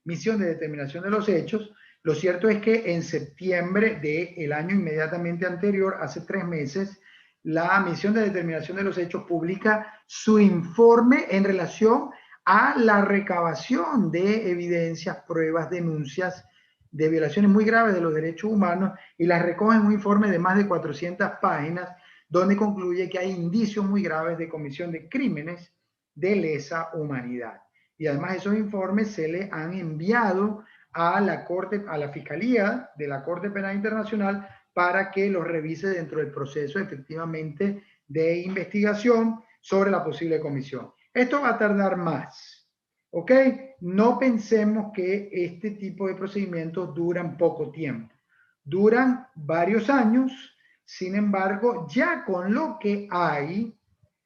misión de determinación de los hechos. Lo cierto es que en septiembre del año inmediatamente anterior, hace 3 meses, la misión de determinación de los hechos publica su informe en relación a la recabación de evidencias, pruebas, denuncias de violaciones muy graves de los derechos humanos, y las recoge en un informe de más de 400 páginas, donde concluye que hay indicios muy graves de comisión de crímenes de lesa humanidad. Y además esos informes se le han enviado a la Corte, a la Fiscalía de la Corte Penal Internacional, para que los revise dentro del proceso efectivamente de investigación sobre la posible comisión. Esto va a tardar más, ¿ok? No pensemos que este tipo de procedimientos duran poco tiempo. Duran varios años. Sin embargo, ya con lo que hay,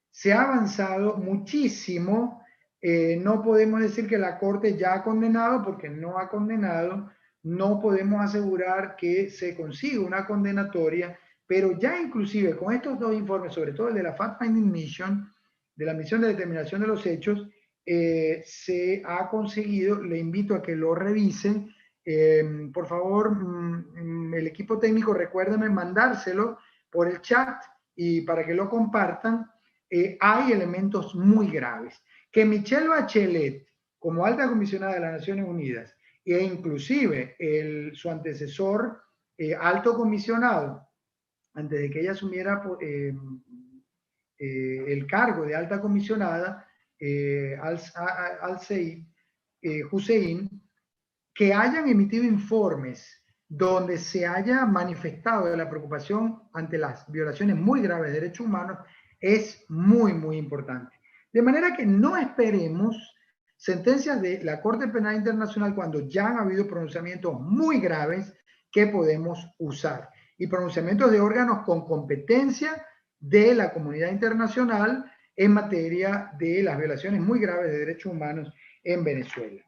se ha avanzado muchísimo. No podemos decir que la Corte ya ha condenado, porque no ha condenado. No podemos asegurar que se consiga una condenatoria, pero ya inclusive con estos 2 informes, sobre todo el de la Fact-Finding Mission, de la misión de determinación de los hechos, se ha conseguido. Le invito a que lo revisen. Por favor, el equipo técnico, recuérdame mandárselo por el chat y para que lo compartan. Hay elementos muy graves. Que Michelle Bachelet, como alta comisionada de las Naciones Unidas, e inclusive su antecesor, alto comisionado, antes de que ella asumiera el cargo de alta comisionada, Hussein, que hayan emitido informes donde se haya manifestado la preocupación ante las violaciones muy graves de derechos humanos, es muy, muy importante. De manera que no esperemos sentencias de la Corte Penal Internacional cuando ya han habido pronunciamientos muy graves que podemos usar, y pronunciamientos de órganos con competencia de la comunidad internacional en materia de las violaciones muy graves de derechos humanos en Venezuela.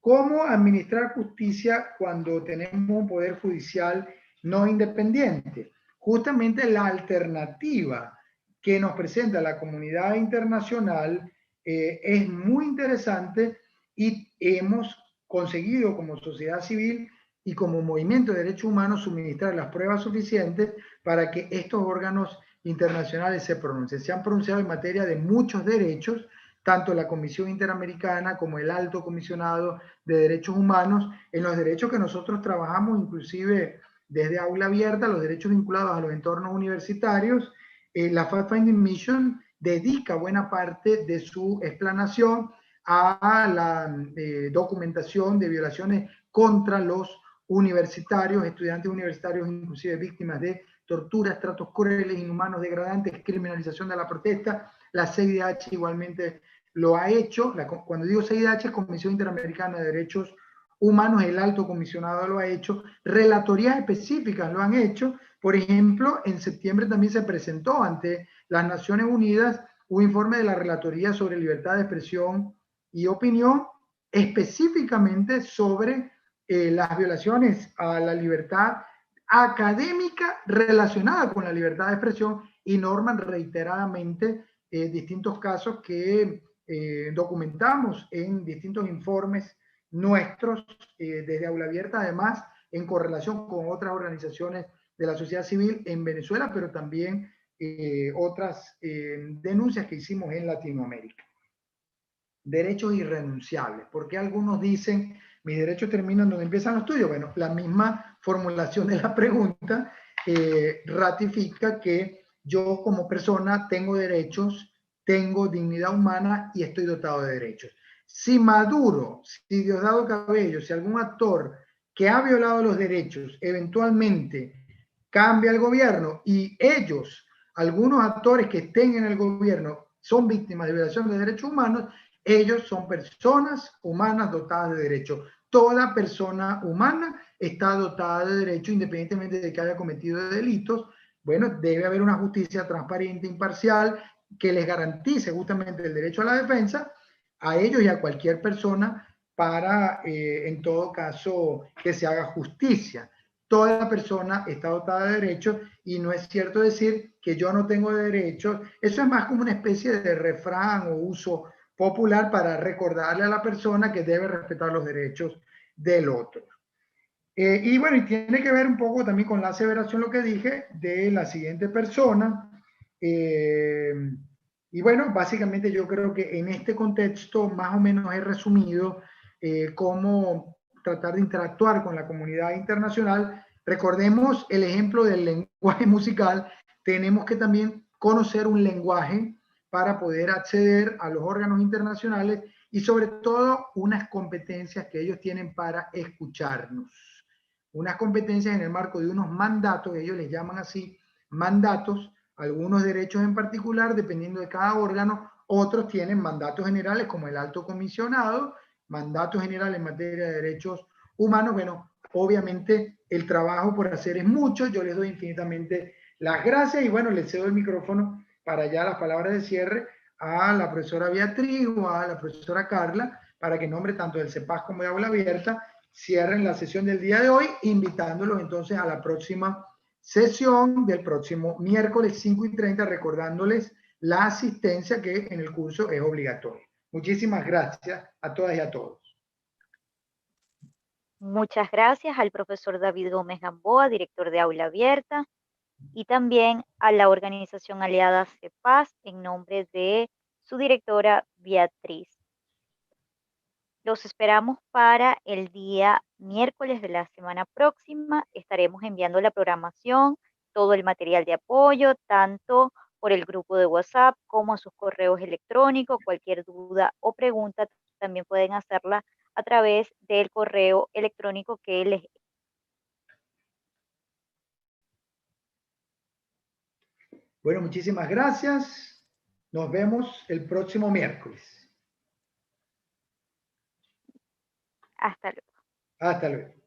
¿Cómo administrar justicia cuando tenemos un poder judicial no independiente? Justamente la alternativa que nos presenta la comunidad internacional es muy interesante, y hemos conseguido como sociedad civil y como movimiento de derechos humanos suministrar las pruebas suficientes para que estos órganos internacionales se pronuncien. Se han pronunciado en materia de muchos derechos, tanto la Comisión Interamericana como el Alto Comisionado de Derechos Humanos, en los derechos que nosotros trabajamos, inclusive desde Aula Abierta, los derechos vinculados a los entornos universitarios. La Fact-Finding Mission dedica buena parte de su explanación a la documentación de violaciones contra los universitarios, estudiantes universitarios, inclusive víctimas de torturas, tratos crueles, inhumanos, degradantes, criminalización de la protesta. La CIDH igualmente lo ha hecho. Cuando digo CIDH, es Comisión Interamericana de Derechos Humanos, el Alto Comisionado lo ha hecho, relatorías específicas lo han hecho. Por ejemplo, en septiembre también se presentó ante las Naciones Unidas un informe de la Relatoría sobre Libertad de Expresión y Opinión, específicamente sobre las violaciones a la libertad académica relacionada con la libertad de expresión, y norman reiteradamente distintos casos que documentamos en distintos informes nuestros desde Aula Abierta, además en correlación con otras organizaciones de la sociedad civil en Venezuela, pero también otras denuncias que hicimos en Latinoamérica. Derechos irrenunciables. ¿Por qué algunos dicen mis derechos terminan donde empiezan los tuyos? Bueno, la misma formulación de la pregunta ratifica que yo como persona tengo derechos, tengo dignidad humana y estoy dotado de derechos. Si Maduro, si Diosdado Cabello, si algún actor que ha violado los derechos, eventualmente cambia el gobierno y ellos, algunos actores que estén en el gobierno, son víctimas de violación de derechos humanos, ellos son personas humanas dotadas de derechos. Toda persona humana está dotada de derechos independientemente de que haya cometido delitos. Bueno, debe haber una justicia transparente, imparcial, que les garantice justamente el derecho a la defensa a ellos y a cualquier persona para, en todo caso, que se haga justicia. Toda persona está dotada de derechos y no es cierto decir que yo no tengo derechos. Eso es más como una especie de refrán o uso popular para recordarle a la persona que debe respetar los derechos del otro. Y bueno, y tiene que ver un poco también con la aseveración, lo que dije, de la siguiente persona. Y bueno, básicamente yo creo que en este contexto más o menos he resumido cómo tratar de interactuar con la comunidad internacional. Recordemos el ejemplo del lenguaje musical. Tenemos que también conocer un lenguaje para poder acceder a los órganos internacionales y sobre todo unas competencias que ellos tienen para escucharnos. Unas competencias en el marco de unos mandatos, ellos les llaman así, mandatos, algunos derechos en particular, dependiendo de cada órgano, otros tienen mandatos generales como el alto comisionado, mandatos generales en materia de derechos humanos. Bueno, obviamente el trabajo por hacer es mucho, yo les doy infinitamente las gracias y bueno, les cedo el micrófono para ya las palabras de cierre a la profesora Beatriz o a la profesora Carla, para que en nombre tanto del CEPAS como de Aula Abierta cierren la sesión del día de hoy, invitándolos entonces a la próxima sesión del próximo miércoles 5:30, recordándoles la asistencia que en el curso es obligatoria. Muchísimas gracias a todas y a todos. Muchas gracias al profesor David Gómez Gamboa, director de Aula Abierta, y también a la organización aliada CEPAS en nombre de su directora Beatriz. Los esperamos para el día miércoles de la semana próxima. Estaremos enviando la programación, todo el material de apoyo, tanto por el grupo de WhatsApp como a sus correos electrónicos. Cualquier duda o pregunta también pueden hacerla a través del correo electrónico que les... Bueno, muchísimas gracias. Nos vemos el próximo miércoles. Hasta luego. Hasta luego.